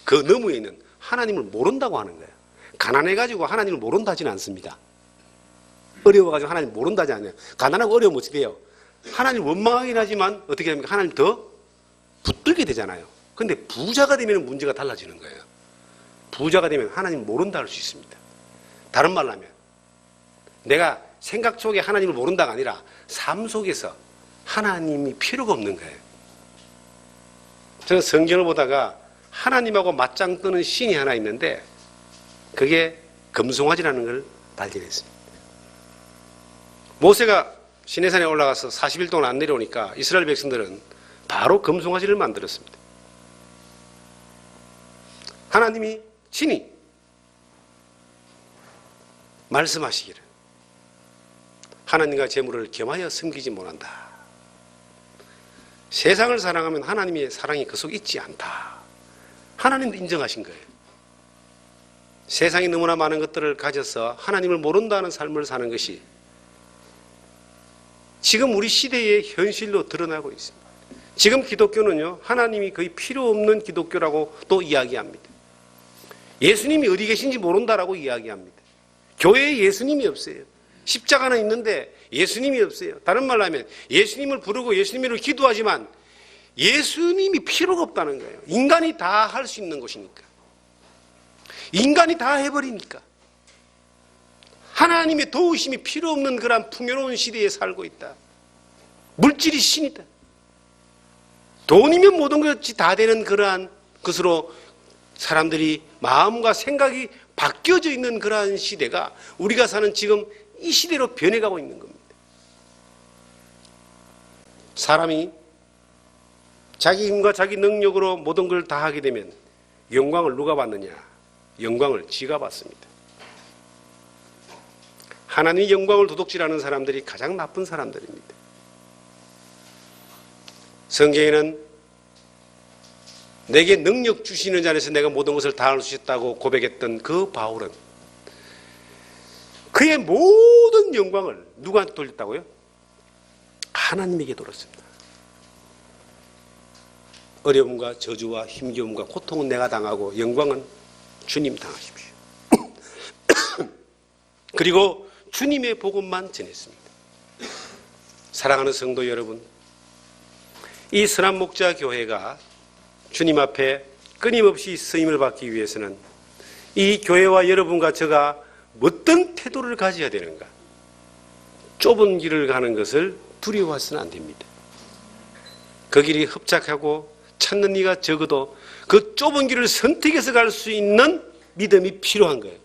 그 너머에 있는 하나님을 모른다고 하는 거예요. 가난해가지고 하나님을 모른다 하지는 않습니다. 어려워가지고 하나님 모른다 하지 않아요. 가난하고 어려우면 어떻게 돼요? 하나님 원망하긴 하지만 어떻게 됩니까? 하나님 더 붙들게 되잖아요. 근데 부자가 되면 문제가 달라지는 거예요. 부자가 되면 하나님 모른다 할 수 있습니다. 다른 말로 하면 내가 생각 속에 하나님을 모른다가 아니라 삶 속에서 하나님이 필요가 없는 거예요. 저는 성경을 보다가 하나님하고 맞짱 뜨는 신이 하나 있는데 그게 금송아지라는 걸 발견했습니다. 모세가 시내산에 올라가서 40일 동안 안 내려오니까 이스라엘 백성들은 바로 금송아지를 만들었습니다. 하나님이 친히 말씀하시기를 하나님과 재물을 겸하여 섬기지 못한다. 세상을 사랑하면 하나님의 사랑이 그 속에 있지 않다. 하나님도 인정하신 거예요. 세상에 너무나 많은 것들을 가져서 하나님을 모른다는 삶을 사는 것이 지금 우리 시대의 현실로 드러나고 있습니다. 지금 기독교는요, 하나님이 거의 필요 없는 기독교라고 또 이야기합니다. 예수님이 어디 계신지 모른다라고 이야기합니다. 교회에 예수님이 없어요. 십자가는 있는데 예수님이 없어요. 다른 말로 하면 예수님을 부르고 예수님으로 기도하지만 예수님이 필요가 없다는 거예요. 인간이 다 할 수 있는 것이니까. 인간이 다 해버리니까. 하나님의 도우심이 필요 없는 그런 풍요로운 시대에 살고 있다. 물질이 신이다. 돈이면 모든 것이 다 되는 그러한 것으로 사람들이 마음과 생각이 바뀌어져 있는 그러한 시대가 우리가 사는 지금 이 시대로 변해가고 있는 겁니다. 사람이 자기 힘과 자기 능력으로 모든 걸 다 하게 되면 영광을 누가 받느냐? 영광을 지가 받습니다. 하나님의 영광을 도둑질하는 사람들이 가장 나쁜 사람들입니다. 성경에는 내게 능력 주시는 자에서 내가 모든 것을 다 할 수 있다고 고백했던 그 바울은 그의 모든 영광을 누구한테 돌렸다고요? 하나님에게 돌렸습니다. 어려움과 저주와 힘겨움과 고통은 내가 당하고 영광은 주님 당하십시오. 그리고 주님의 복음만 전했습니다. 사랑하는 성도 여러분, 이 선한 목자 교회가 주님 앞에 끊임없이 쓰임을 받기 위해서는 이 교회와 여러분과 저가 어떤 태도를 가져야 되는가? 좁은 길을 가는 것을 두려워해서는 안 됩니다. 그 길이 흡착하고 찾는 이가 적어도 그 좁은 길을 선택해서 갈 수 있는 믿음이 필요한 거예요.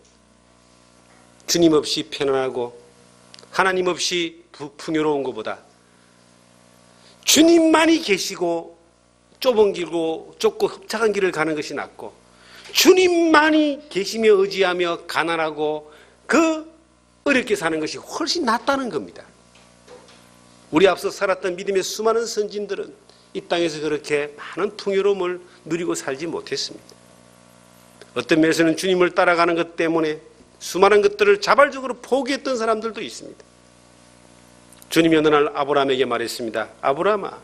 주님 없이 편안하고 하나님 없이 풍요로운 것보다 주님만이 계시고 좁은 길고 좁고 흡착한 길을 가는 것이 낫고 주님만이 계시며 의지하며 가난하고 그 어렵게 사는 것이 훨씬 낫다는 겁니다. 우리 앞서 살았던 믿음의 수많은 선진들은 이 땅에서 그렇게 많은 풍요로움을 누리고 살지 못했습니다. 어떤 면에서는 주님을 따라가는 것 때문에 수많은 것들을 자발적으로 포기했던 사람들도 있습니다. 주님이 어느 날 아브라함에게 말했습니다. 아브라함아,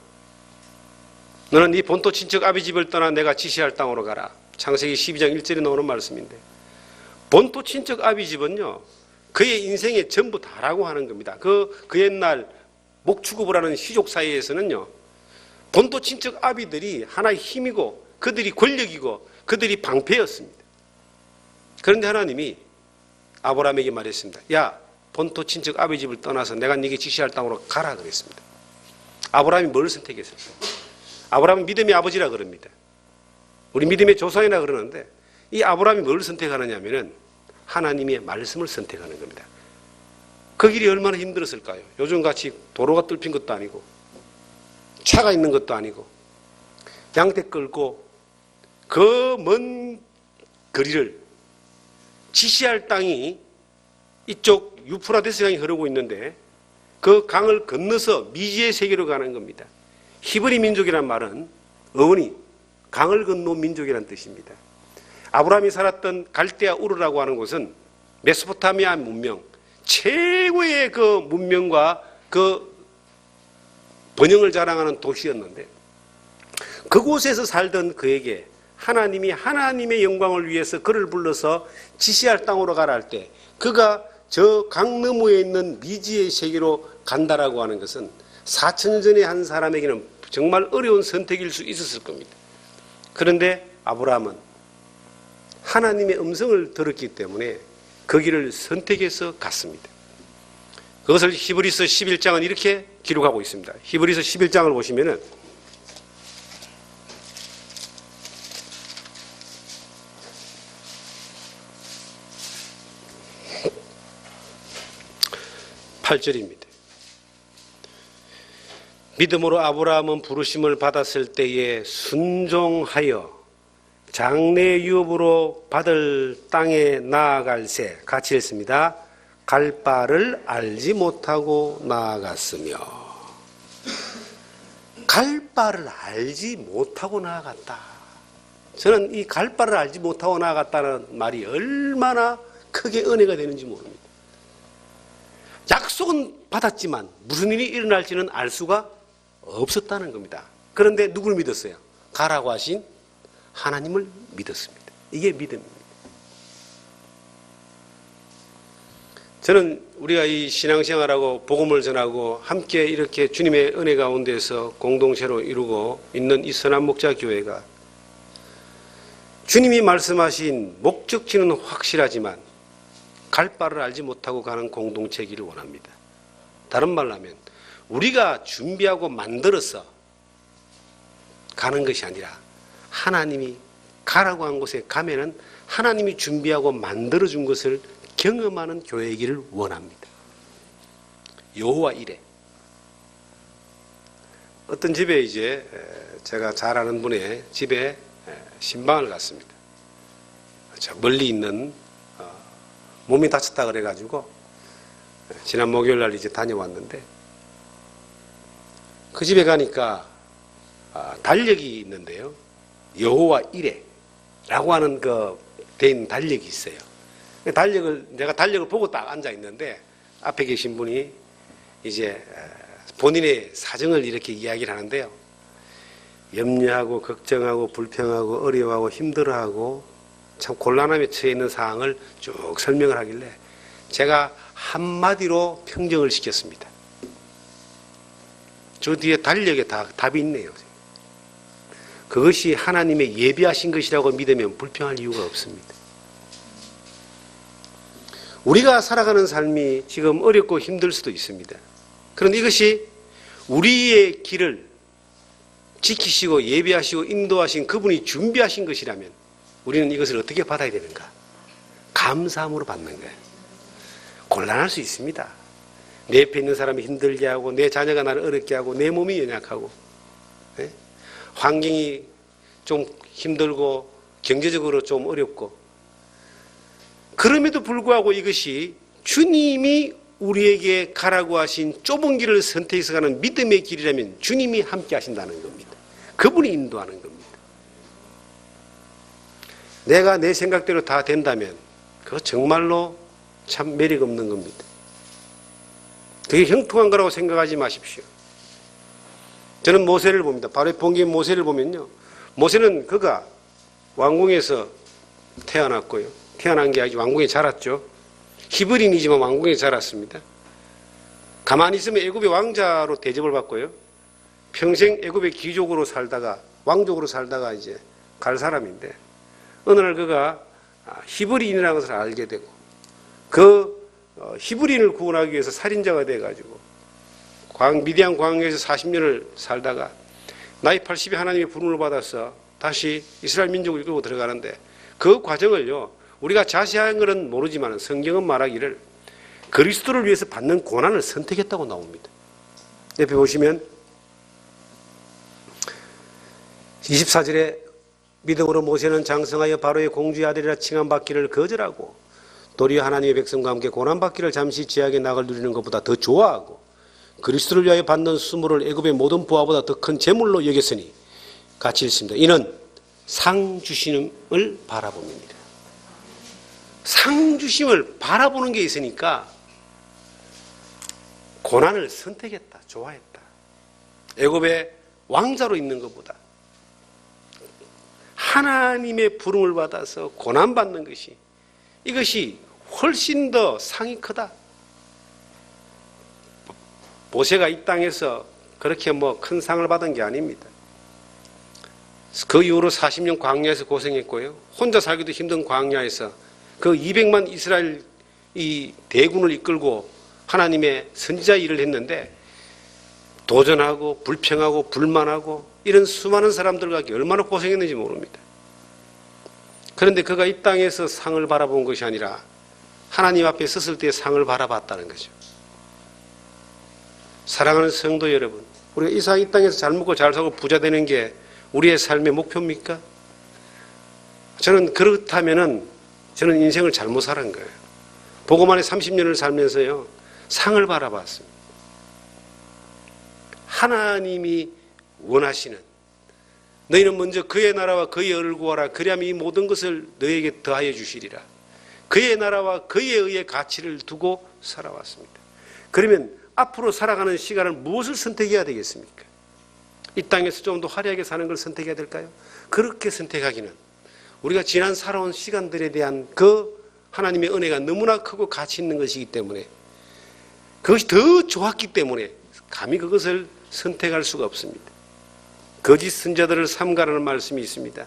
너는 네 본토 친척 아비 집을 떠나 내가 지시할 땅으로 가라. 창세기 12장 1절에 나오는 말씀인데 본토 친척 아비 집은요 그의 인생의 전부 다라고 하는 겁니다. 그 옛날 목축업을 하는 시족 사이에서는요 본토 친척 아비들이 하나의 힘이고 그들이 권력이고 그들이 방패였습니다. 그런데 하나님이 아브라함에게 말했습니다. 야, 본토 친척 아비 집을 떠나서 내가 네게 지시할 땅으로 가라 그랬습니다. 아브라함이 뭘 선택했을까요? 아브라함이 믿음의 아버지라 그럽니다. 우리 믿음의 조상이라 그러는데 이 아브라함이 뭘 선택하느냐 하면은 하나님의 말씀을 선택하는 겁니다. 그 길이 얼마나 힘들었을까요? 요즘같이 도로가 뚫힌 것도 아니고 차가 있는 것도 아니고 양떼 끌고 그 먼 거리를 지시할 땅이 이쪽 유프라데스 강이 흐르고 있는데 그 강을 건너서 미지의 세계로 가는 겁니다. 히브리 민족이란 말은 어원이 강을 건너 민족이란 뜻입니다. 아브라함이 살았던 갈대아 우르라고 하는 곳은 메소포타미아 문명 최고의 그 문명과 그 번영을 자랑하는 도시였는데 그곳에서 살던 그에게 하나님이 하나님의 영광을 위해서 그를 불러서 지시할 땅으로 가라 할 때 그가 저 강 너머에 있는 미지의 세계로 간다라고 하는 것은 4,000년 전에 한 사람에게는 정말 어려운 선택일 수 있었을 겁니다. 그런데 아브라함은 하나님의 음성을 들었기 때문에 그 길을 선택해서 갔습니다. 그것을 히브리서 11장은 이렇게 기록하고 있습니다. 히브리서 11장을 보시면은 8절입니다. 믿음으로 아브라함은 부르심을 받았을 때에 순종하여 장래 유업으로 받을 땅에 나아갈새 같이 읽습니다. 갈 바를 알지 못하고 나아갔으며 갈 바를 알지 못하고 나아갔다. 저는 이 갈 바를 알지 못하고 나아갔다는 말이 얼마나 크게 은혜가 되는지 모릅니다. 약속은 받았지만 무슨 일이 일어날지는 알 수가 없었다는 겁니다. 그런데 누굴 믿었어요? 가라고 하신 하나님을 믿었습니다. 이게 믿음입니다. 저는 우리가 이 신앙생활하고 복음을 전하고 함께 이렇게 주님의 은혜 가운데서 공동체로 이루고 있는 이 선한목자교회가 주님이 말씀하신 목적지는 확실하지만 갈 바를 알지 못하고 가는 공동체이기를 원합니다. 다른 말로 하면 우리가 준비하고 만들어서 가는 것이 아니라 하나님이 가라고 한 곳에 가면은 하나님이 준비하고 만들어준 것을 경험하는 교회이기를 원합니다. 여호와 이레. 어떤 집에 이제 제가 잘 아는 분의 집에 신방을 갔습니다. 저 멀리 있는 몸이 다쳤다 그래가지고 지난 목요일 날 이제 다녀왔는데 그 집에 가니까 달력이 있는데요. 여호와 이레라고 하는 그 된 달력이 있어요. 내가 달력을 보고 딱 앉아 있는데 앞에 계신 분이 이제 본인의 사정을 이렇게 이야기를 하는데요. 염려하고 걱정하고 불평하고 어려워하고 힘들어하고 참 곤란함에 처해 있는 상황을 쭉 설명을 하길래 제가 한마디로 평정을 시켰습니다. 저 뒤에 달력에 다 답이 있네요. 그것이 하나님의 예비하신 것이라고 믿으면 불평할 이유가 없습니다. 우리가 살아가는 삶이 지금 어렵고 힘들 수도 있습니다. 그런데 이것이 우리의 길을 지키시고 예비하시고 인도하신 그분이 준비하신 것이라면 우리는 이것을 어떻게 받아야 되는가? 감사함으로 받는 거예요. 곤란할 수 있습니다. 내 옆에 있는 사람이 힘들게 하고 내 자녀가 나를 어렵게 하고 내 몸이 연약하고 환경이 좀 힘들고 경제적으로 좀 어렵고 그럼에도 불구하고 이것이 주님이 우리에게 가라고 하신 좁은 길을 선택해서 가는 믿음의 길이라면 주님이 함께 하신다는 겁니다. 그분이 인도하는 겁니다. 내가 내 생각대로 다 된다면 그거 정말로 참 매력 없는 겁니다. 그게 형통한 거라고 생각하지 마십시오. 저는 모세를 봅니다. 바로 본경 모세를 보면요. 모세는 그가 왕궁에서 태어났고요. 태어난 게 아니고 왕궁에 자랐죠. 히브리인이지만 왕궁에 자랐습니다. 가만히 있으면 애굽의 왕자로 대접을 받고요. 평생 애굽의 귀족으로 살다가 왕족으로 살다가 이제 갈 사람인데 어느 날 그가 히브리인이라는 것을 알게 되고 그 히브리인을 구원하기 위해서 살인자가 돼가지고 미디안 광야에서 40년을 살다가 나이 80에 하나님의 부름을 받아서 다시 이스라엘 민족을 이끌고 들어가는데 그 과정을요 우리가 자세한 것은 모르지만 성경은 말하기를 그리스도를 위해서 받는 고난을 선택했다고 나옵니다. 옆에 보시면 24절에 믿음으로 모세는 장성하여 바로의 공주의 아들이라 칭함받기를 거절하고 도리어 하나님의 백성과 함께 고난받기를 잠시 지하게 낙을 누리는 것보다 더 좋아하고 그리스도를 위하여 받는 수모를 애굽의 모든 부하보다 더 큰 재물로 여겼으니 같이 읽습니다. 이는 상 주심을 바라봅니다. 상 주심을 바라보는 게 있으니까 고난을 선택했다. 좋아했다. 애굽의 왕자로 있는 것보다 하나님의 부름을 받아서 고난받는 것이, 이것이 훨씬 더 상이 크다. 모세가 이 땅에서 그렇게 큰 상을 받은 게 아닙니다. 그 이후로 40년 광야에서 고생했고요. 혼자 살기도 힘든 광야에서 그 200만 이스라엘 이 대군을 이끌고 하나님의 선지자 일을 했는데, 도전하고 불평하고 불만하고 이런 수많은 사람들과 얼마나 고생했는지 모릅니다. 그런데 그가 이 땅에서 상을 바라본 것이 아니라 하나님 앞에 섰을 때 상을 바라봤다는 거죠. 사랑하는 성도 여러분, 우리가 이 땅에서 잘 먹고 잘 살고 부자 되는 게 우리의 삶의 목표입니까? 저는 그렇다면은 저는 인생을 잘못 살은 거예요. 복음 안에 30년을 살면서요, 상을 바라봤습니다. 하나님이 원하시는, 너희는 먼저 그의 나라와 그의 의를 구하라. 그리하면 이 모든 것을 너희에게 더하여 주시리라. 그의 나라와 그의 의의 가치를 두고 살아왔습니다. 그러면 앞으로 살아가는 시간을 무엇을 선택해야 되겠습니까? 이 땅에서 좀 더 화려하게 사는 걸 선택해야 될까요? 그렇게 선택하기는 우리가 지난 살아온 시간들에 대한 그 하나님의 은혜가 너무나 크고 가치 있는 것이기 때문에, 그것이 더 좋았기 때문에 감히 그것을 선택할 수가 없습니다. 거짓 선자들을 삼가라는 말씀이 있습니다.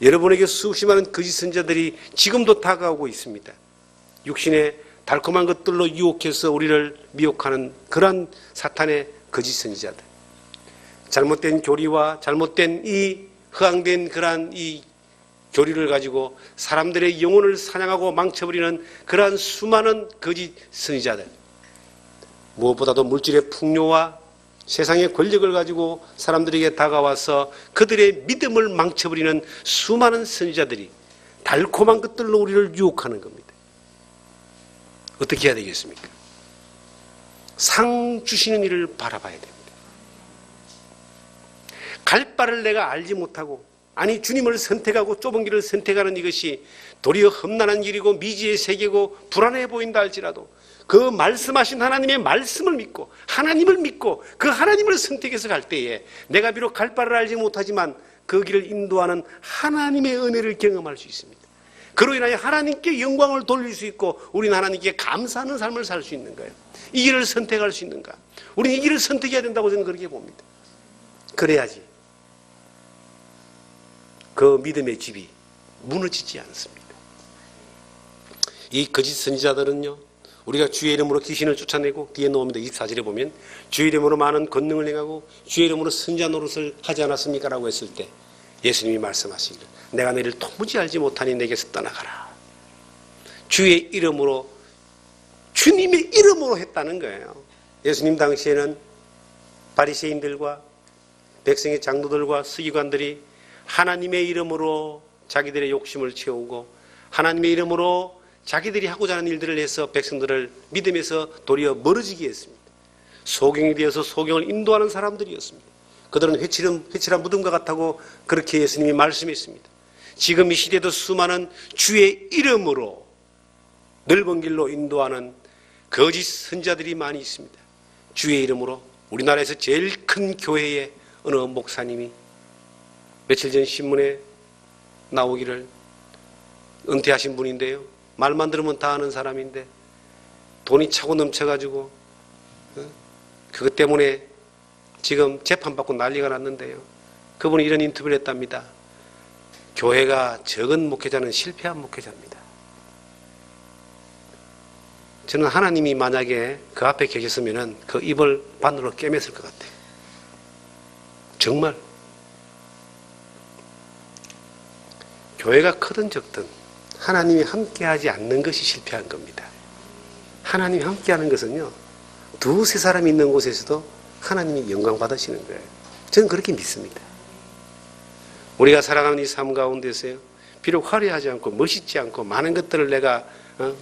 여러분에게 수없이 많은 거짓 선자들이 지금도 다가오고 있습니다. 육신의 달콤한 것들로 유혹해서 우리를 미혹하는 그러한 사탄의 거짓 선지자들, 잘못된 교리와 잘못된 이 허황된 그러한 이 교리를 가지고 사람들의 영혼을 사냥하고 망쳐버리는 그러한 수많은 거짓 선지자들, 무엇보다도 물질의 풍요와 세상의 권력을 가지고 사람들에게 다가와서 그들의 믿음을 망쳐버리는 수많은 선지자들이 달콤한 것들로 우리를 유혹하는 겁니다. 어떻게 해야 되겠습니까? 상 주시는 일을 바라봐야 됩니다. 갈 바를 내가 알지 못하고, 아니 주님을 선택하고 좁은 길을 선택하는 이것이 도리어 험난한 길이고 미지의 세계고 불안해 보인다 할지라도 그 말씀하신 하나님의 말씀을 믿고 하나님을 믿고 그 하나님을 선택해서 갈 때에 내가 비록 갈 바를 알지 못하지만 그 길을 인도하는 하나님의 은혜를 경험할 수 있습니다. 그로 인하여 하나님께 영광을 돌릴 수 있고 우리는 하나님께 감사하는 삶을 살 수 있는 거예요. 이 길을 선택할 수 있는가? 우리는 이 길을 선택해야 된다고 저는 그렇게 봅니다. 그래야지 그 믿음의 집이 무너지지 않습니다. 이 거짓 선지자들은요, 우리가 주의 이름으로 귀신을 쫓아내고, 뒤에 나옵니다. 24절에 보면 주의 이름으로 많은 권능을 행하고 주의 이름으로 선지자 노릇을 하지 않았습니까? 라고 했을 때 예수님이 말씀하시기를 내가 너희를 도무지 알지 못하니 내게서 떠나가라. 주의 이름으로, 주님의 이름으로 했다는 거예요. 예수님 당시에는 바리새인들과 백성의 장로들과 서기관들이 하나님의 이름으로 자기들의 욕심을 채우고 하나님의 이름으로 자기들이 하고자 하는 일들을 해서 백성들을 믿음에서 도리어 멀어지게 했습니다. 소경이 되어서 소경을 인도하는 사람들이었습니다. 그들은 회칠한 무덤과 같다고 그렇게 예수님이 말씀했습니다. 지금 이 시대도 수많은 주의 이름으로 넓은 길로 인도하는 거짓 선자들이 많이 있습니다. 주의 이름으로 우리나라에서 제일 큰 교회의 어느 목사님이 며칠 전 신문에 나오기를, 은퇴하신 분인데요, 말만 들으면 다 아는 사람인데 돈이 차고 넘쳐가지고 그것 때문에 지금 재판받고 난리가 났는데요, 그분이 이런 인터뷰를 했답니다. 교회가 적은 목회자는 실패한 목회자입니다. 저는 하나님이 만약에 그 앞에 계셨으면 그 입을 바늘로 꿰맸을 것 같아요. 정말 교회가 크든 적든 하나님이 함께하지 않는 것이 실패한 겁니다. 하나님이 함께하는 것은요, 두세 사람이 있는 곳에서도 하나님이 영광 받으시는 거예요. 저는 그렇게 믿습니다. 우리가 살아가는 이 삶 가운데서요, 비록 화려하지 않고 멋있지 않고 많은 것들을 내가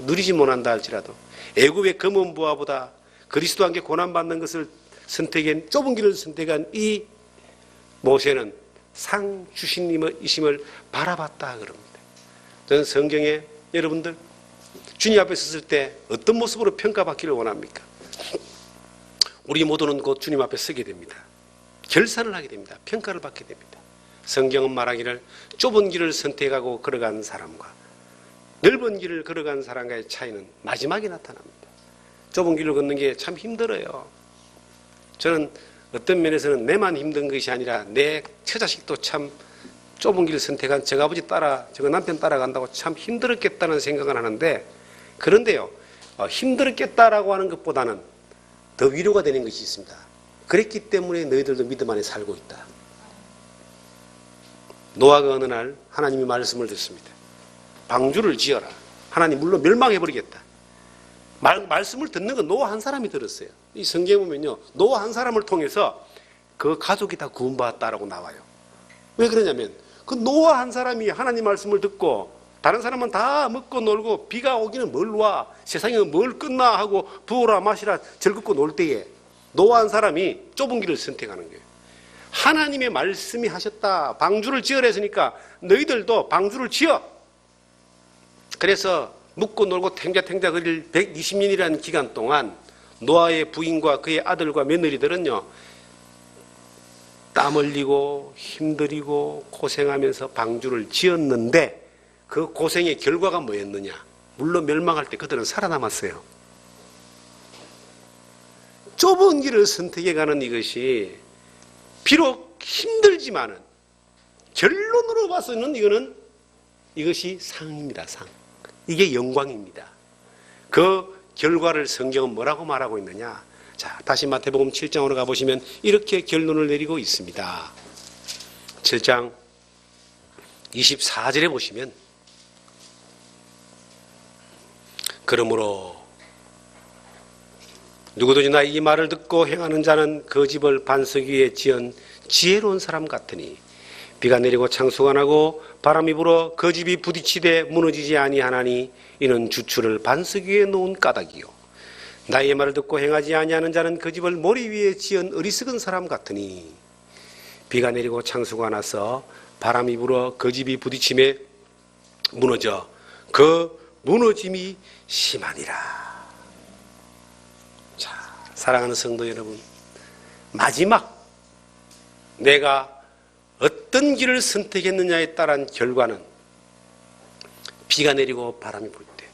누리지 못한다 할지라도 애굽의 검은 부하보다 그리스도와 함께 고난받는 것을 선택한, 좁은 길을 선택한 이 모세는 상 주신님이심을 바라봤다 그럽니다. 저는 성경에 여러분들 주님 앞에 섰을 때 어떤 모습으로 평가받기를 원합니까? 우리 모두는 곧 주님 앞에 서게 됩니다. 결산을 하게 됩니다. 평가를 받게 됩니다. 성경은 말하기를 좁은 길을 선택하고 걸어간 사람과 넓은 길을 걸어간 사람과의 차이는 마지막에 나타납니다. 좁은 길을 걷는 게 참 힘들어요. 저는 어떤 면에서는 내만 힘든 것이 아니라 내 처자식도 참 좁은 길을 선택한 저 아버지 따라 저 남편 따라간다고 참 힘들었겠다는 생각을 하는데, 그런데요, 힘들었겠다라고 하는 것보다는 더 위로가 되는 것이 있습니다. 그랬기 때문에 너희들도 믿음 안에 살고 있다. 노아가 어느 날 하나님이 말씀을 듣습니다. 방주를 지어라. 하나님 물론 멸망해버리겠다. 말씀을 듣는 건 노아 한 사람이 들었어요. 이 성경에 보면요, 노아 한 사람을 통해서 그 가족이 다 구원받았다라고 나와요. 왜 그러냐면 그 노아 한 사람이 하나님 말씀을 듣고 다른 사람은 다 먹고 놀고 비가 오기는 뭘 와, 세상에 뭘 끝나 하고 부어라 마시라 즐겁고 놀 때에 노아 한 사람이 좁은 길을 선택하는 거예요. 하나님의 말씀이 하셨다. 방주를 지으라 했으니까 너희들도 방주를 지어. 그래서 묵고 놀고 탱자탱자 그릴 120년이라는 기간 동안 노아의 부인과 그의 아들과 며느리들은요, 땀 흘리고 힘들이고 고생하면서 방주를 지었는데 그 고생의 결과가 뭐였느냐? 물론 멸망할 때 그들은 살아남았어요. 좁은 길을 선택해가는 이것이 비록 힘들지만은 결론으로 봐서는 이것이 상입니다. 상. 이게 영광입니다. 그 결과를 성경은 뭐라고 말하고 있느냐? 자, 다시 마태복음 7장으로 가보시면 이렇게 결론을 내리고 있습니다. 7장 24절에 보시면, 그러므로 누구든지 나의 이 말을 듣고 행하는 자는 그 집을 반석 위에 지은 지혜로운 사람 같으니 비가 내리고 창수가 나고 바람이 불어 그 집이 부딪히되 무너지지 아니하나니 이는 주추를 반석 위에 놓은 까닭이요 나의 말을 듣고 행하지 아니하는 자는 그 집을 모리 위에 지은 어리석은 사람 같으니 비가 내리고 창수가 나서 바람이 불어 그 집이 부딪힘에 무너져 그 무너짐이 심하니라. 자, 사랑하는 성도 여러분, 마지막 내가 어떤 길을 선택했느냐에 따른 결과는 비가 내리고 바람이 불 때,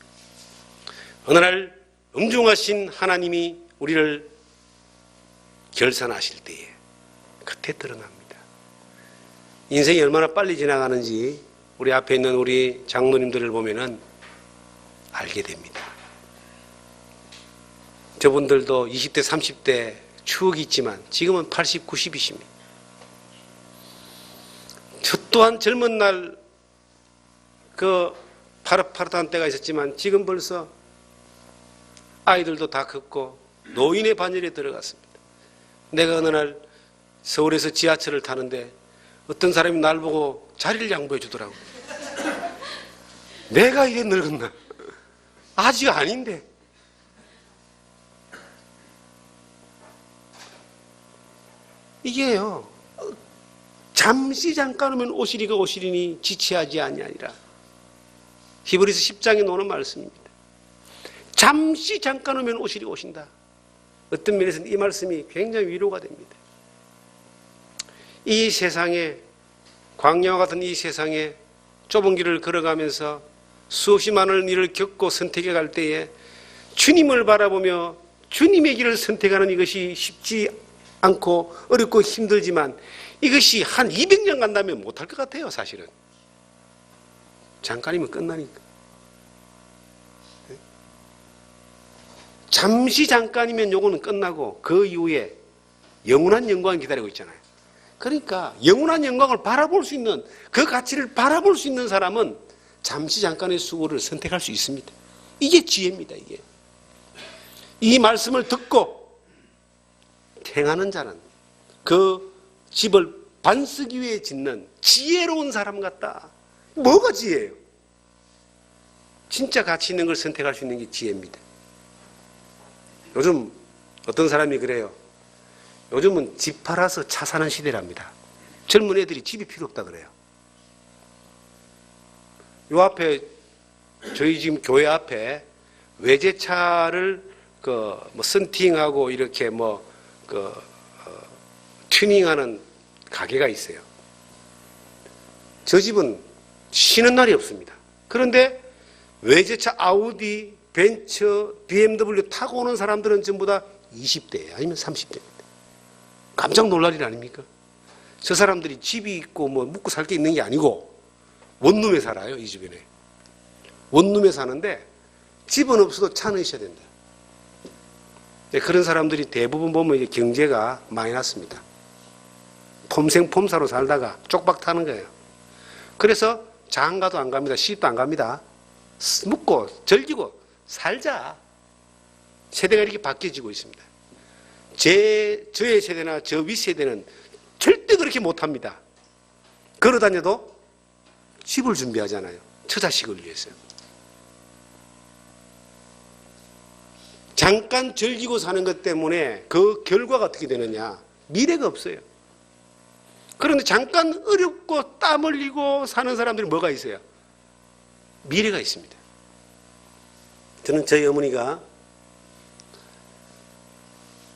어느 날 엄중하신 하나님이 우리를 결산하실 때에 그때 드러납니다. 인생이 얼마나 빨리 지나가는지 우리 앞에 있는 우리 장로님들을 보면은 알게 됩니다. 저분들도 20대, 30대 추억이 있지만 지금은 80, 90이십니다. 저 또한 젊은 날 그 파릇파릇한 때가 있었지만 지금 벌써 아이들도 다 컸고 노인의 반열에 들어갔습니다. 내가 어느 날 서울에서 지하철을 타는데 어떤 사람이 날 보고 자리를 양보해 주더라고. 내가 이래 늙었나? 아직 아닌데. 이게요, 잠시 잠깐 오면 오시리가 오시리니 지체하지 아니하니라. 히브리서 10장에 나오는 말씀입니다. 잠시 잠깐 오면 오시리가 오신다. 어떤 면에서는 이 말씀이 굉장히 위로가 됩니다. 이 세상에, 광야와 같은 이 세상에 좁은 길을 걸어가면서 수없이 많은 일을 겪고 선택해 갈 때에 주님을 바라보며 주님의 길을 선택하는 이것이 쉽지 않고 어렵고 힘들지만 이것이 한 200년 간다면 못할 것 같아요. 사실은 잠깐이면 끝나니까. 잠시 잠깐이면 요거는 끝나고 그 이후에 영원한 영광이 기다리고 있잖아요. 그러니까 영원한 영광을 바라볼 수 있는, 그 가치를 바라볼 수 있는 사람은 잠시 잠깐의 수고를 선택할 수 있습니다. 이게 지혜입니다. 이게 이 말씀을 듣고 행하는 자는 그 집을 반석 위에 짓는 지혜로운 사람 같다. 뭐가 지혜예요? 진짜 가치 있는 걸 선택할 수 있는 게 지혜입니다. 요즘 어떤 사람이 그래요. 요즘은 집 팔아서 차 사는 시대랍니다. 젊은 애들이 집이 필요 없다 그래요. 요 앞에 저희 지금 교회 앞에 외제차를 썬팅하고 이렇게 튜닝하는 가게가 있어요. 저 집은 쉬는 날이 없습니다. 그런데 외제차 아우디, 벤처, BMW 타고 오는 사람들은 전부 다 20대 아니면 30대입니다. 깜짝 놀랄 일 아닙니까? 저 사람들이 집이 있고 뭐 묵고 살 게 있는 게 아니고 원룸에 살아요. 이 주변에. 원룸에 사는데 집은 없어도 차는 있어야 된다. 그런 사람들이 대부분 보면 이제 경제가 많이 났습니다. 폼생폼사로 살다가 쪽박 타는 거예요. 그래서 장가도 안 갑니다. 시집도 안 갑니다. 묵고 즐기고 살자. 세대가 이렇게 바뀌어지고 있습니다. 저의 세대나 저 윗세대는 절대 그렇게 못합니다. 걸어다녀도 집을 준비하잖아요. 처자식을 위해서. 잠깐 즐기고 사는 것 때문에 그 결과가 어떻게 되느냐. 미래가 없어요. 그런데 잠깐 어렵고 땀 흘리고 사는 사람들이 뭐가 있어요? 미래가 있습니다. 저는 저희 어머니가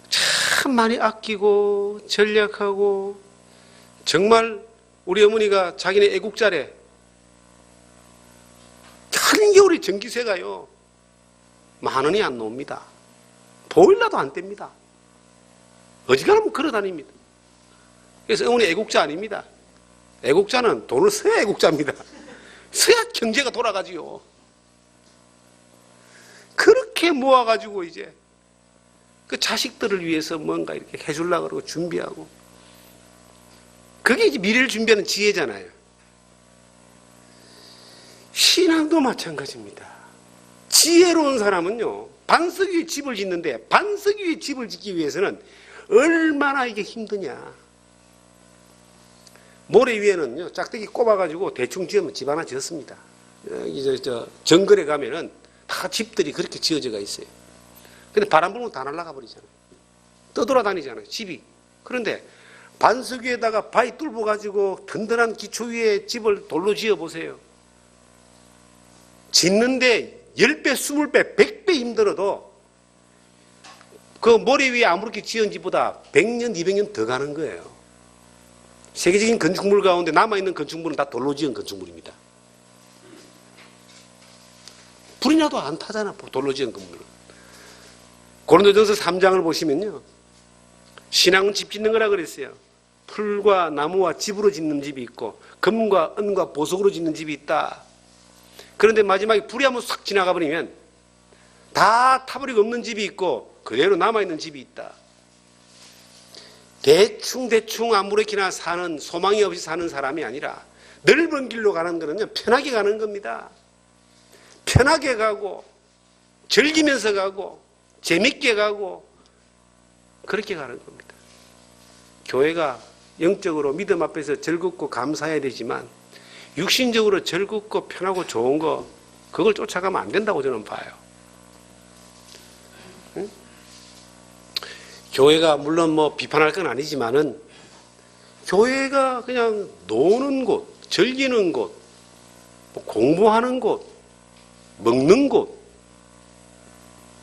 참 많이 아끼고 전략하고 정말 우리 어머니가 자기네 애국자래 한겨울에 전기세가요 10,000원이 안 나옵니다. 보일러도 안 뗍니다. 어지간하면 걸어다닙니다. 그래서 어머니 애국자 아닙니다. 애국자는 돈을 써야 애국자입니다. 써야 경제가 돌아가지요. 그렇게 모아가지고 이제 그 자식들을 위해서 뭔가 이렇게 해주려고 그러고 준비하고 그게 이제 미래를 준비하는 지혜잖아요. 신앙도 마찬가지입니다. 지혜로운 사람은요, 반석 위에 집을 짓는데 반석 위에 집을 짓기 위해서는 얼마나 이게 힘드냐. 모래 위에는요, 짝대기 꼽아가지고 대충 지으면 집 하나 지었습니다. 여기 정글에 가면은 다 집들이 그렇게 지어져가 있어요. 근데 바람 불면 다 날아가 버리잖아요. 떠돌아다니잖아요, 집이. 그런데 반석 위에다가 바위 뚫어가지고 든든한 기초 위에 집을 돌로 지어보세요. 짓는데 10배, 20배, 100배 힘들어도 그 모래 위에 아무렇게 지은 집보다 100년, 200년 더 가는 거예요. 세계적인 건축물 가운데 남아있는 건축물은 다 돌로 지은 건축물입니다. 불이 나도 안 타잖아, 돌로 지은 건물은. 고린도전서 3장을 보시면요. 신앙은 집 짓는 거라 그랬어요. 풀과 나무와 집으로 짓는 집이 있고 금과 은과 보석으로 짓는 집이 있다. 그런데 마지막에 불이 한번 싹 지나가 버리면 다 타버리고 없는 집이 있고 그대로 남아있는 집이 있다. 대충 아무렇게나 사는, 소망이 없이 사는 사람이 아니라 넓은 길로 가는 거는요, 편하게 가는 겁니다. 편하게 가고 즐기면서 가고 재밌게 가고 그렇게 가는 겁니다. 교회가 영적으로 믿음 앞에서 즐겁고 감사해야 되지만 육신적으로 즐겁고 편하고 좋은 거 그걸 쫓아가면 안 된다고 저는 봐요. 응? 교회가 물론 뭐 비판할 건 아니지만은 교회가 그냥 노는 곳, 즐기는 곳, 공부하는 곳, 먹는 곳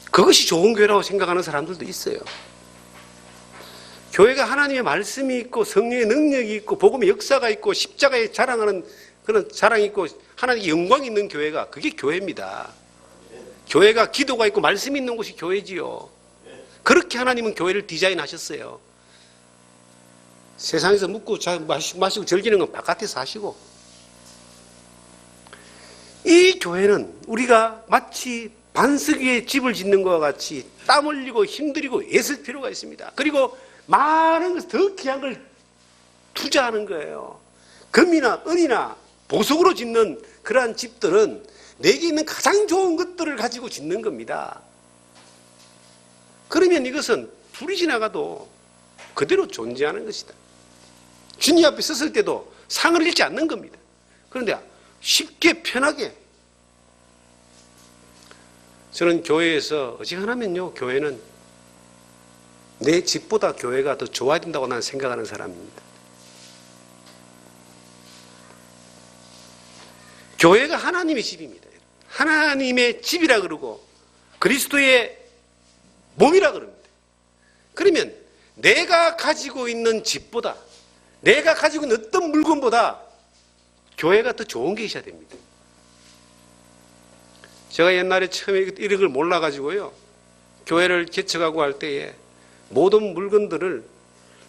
그것이 좋은 교회라고 생각하는 사람들도 있어요. 교회가 하나님의 말씀이 있고 성령의 능력이 있고 복음의 역사가 있고 십자가에 자랑하는 그런 자랑이 있고 하나님의 영광이 있는 교회가 그게 교회입니다. 교회가 기도가 있고 말씀이 있는 곳이 교회지요. 그렇게 하나님은 교회를 디자인하셨어요. 세상에서 묵고 마시고 즐기는 건 바깥에서 하시고 이 교회는 우리가 마치 반석 위에 집을 짓는 것과 같이 땀 흘리고 힘들이고 애쓸 필요가 있습니다. 그리고 많은 것을 더 귀한 걸 투자하는 거예요. 금이나 은이나 보석으로 짓는 그러한 집들은 내게 있는 가장 좋은 것들을 가지고 짓는 겁니다. 그러면 이것은 불이 지나가도 그대로 존재하는 것이다. 주님 앞에 섰을 때도 상을 잃지 않는 겁니다. 그런데 쉽게 편하게 저는 교회에서 어지간하면요, 교회는 내 집보다 교회가 더 좋아야 된다고 나는 생각하는 사람입니다. 교회가 하나님의 집입니다. 하나님의 집이라 그러고 그리스도의 몸이라 그럽니다. 그러면 내가 가지고 있는 집보다, 내가 가지고 있는 어떤 물건보다 교회가 더 좋은 게 있어야 됩니다. 제가 옛날에 처음에 이런 걸 몰라가지고요, 교회를 개척하고 할 때에 모든 물건들을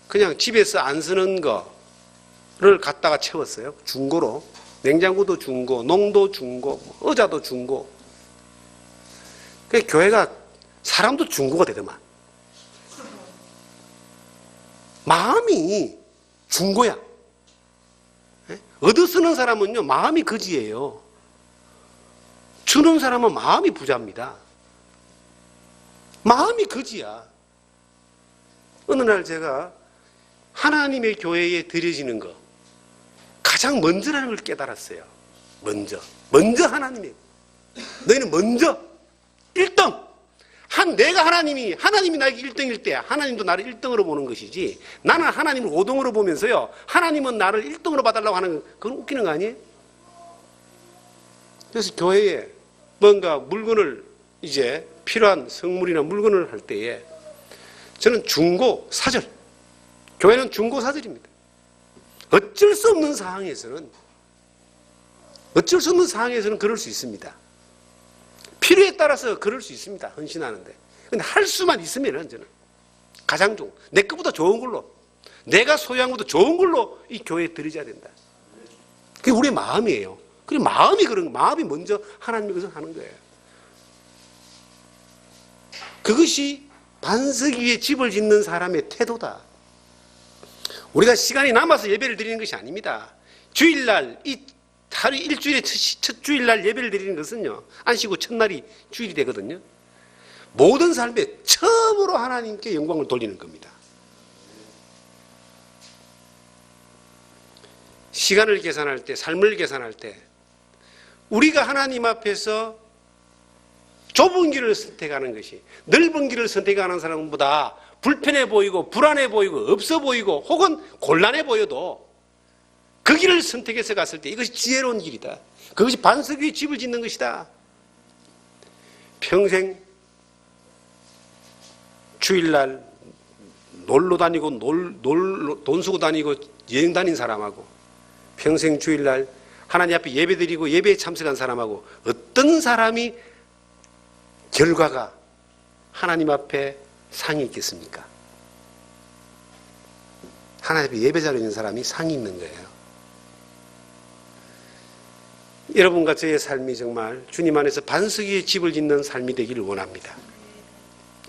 그냥 집에서 안 쓰는 거를 갖다가 채웠어요. 중고로. 냉장고도 중고, 농도 중고, 의자도 중고. 그래서 교회가 사람도 중고가 되더만. 마음이 중고야. 얻어 쓰는 사람은요, 마음이 거지예요. 주는 사람은 마음이 부자입니다. 마음이 거지야. 어느 날 제가 하나님의 교회에 드려지는 거 가장 먼저라는 걸 깨달았어요. 먼저 하나님의, 너희는 먼저 1등. 내가 하나님이 나에게 1등일 때 하나님도 나를 1등으로 보는 것이지, 나는 하나님을 5등으로 보면서요, 하나님은 나를 1등으로 봐달라고 하는, 그건 웃기는 거 아니에요? 그래서 교회에 뭔가 물건을, 이제 필요한 성물이나 물건을 할 때에 저는 중고 사절, 교회는 중고 사절입니다. 어쩔 수 없는 상황에서는 그럴 수 있습니다. 필요에 따라서 그럴 수 있습니다. 헌신하는데. 근데 할 수만 있으면은 저는 가장 좋은, 내 것보다 좋은 걸로, 내가 소유한 것보다 좋은 걸로 이 교회에 드려야 된다. 그게 우리의 마음이에요. 그리고 마음이 먼저 하나님의 것을 하는 거예요. 그것이 반석 위에 집을 짓는 사람의 태도다. 우리가 시간이 남아서 예배를 드리는 것이 아닙니다. 주일날, 하루 일주일에 첫 주일날 예배를 드리는 것은요, 안식 후 첫날이 주일이 되거든요. 모든 삶에 처음으로 하나님께 영광을 돌리는 겁니다. 시간을 계산할 때, 삶을 계산할 때, 우리가 하나님 앞에서 좁은 길을 선택하는 것이, 넓은 길을 선택하는 사람보다 불편해 보이고 불안해 보이고 없어 보이고 혹은 곤란해 보여도 그 길을 선택해서 갔을 때 이것이 지혜로운 길이다. 그것이 반석 위에 집을 짓는 것이다. 평생 주일날 놀러 다니고 돈 쓰고 다니고 여행 다닌 사람하고, 평생 주일날 하나님 앞에 예배 드리고 예배에 참석한 사람하고, 어떤 사람이 결과가 하나님 앞에 상이 있겠습니까? 하나님 앞에 예배자로 있는 사람이 상이 있는 거예요. 여러분과 저의 삶이 정말 주님 안에서 반석 위에 집을 짓는 삶이 되기를 원합니다.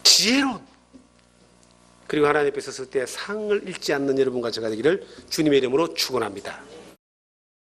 지혜로운, 그리고 하나님 앞에 섰을 때 상을 잃지 않는 여러분과 제가 되기를 주님의 이름으로 축원합니다.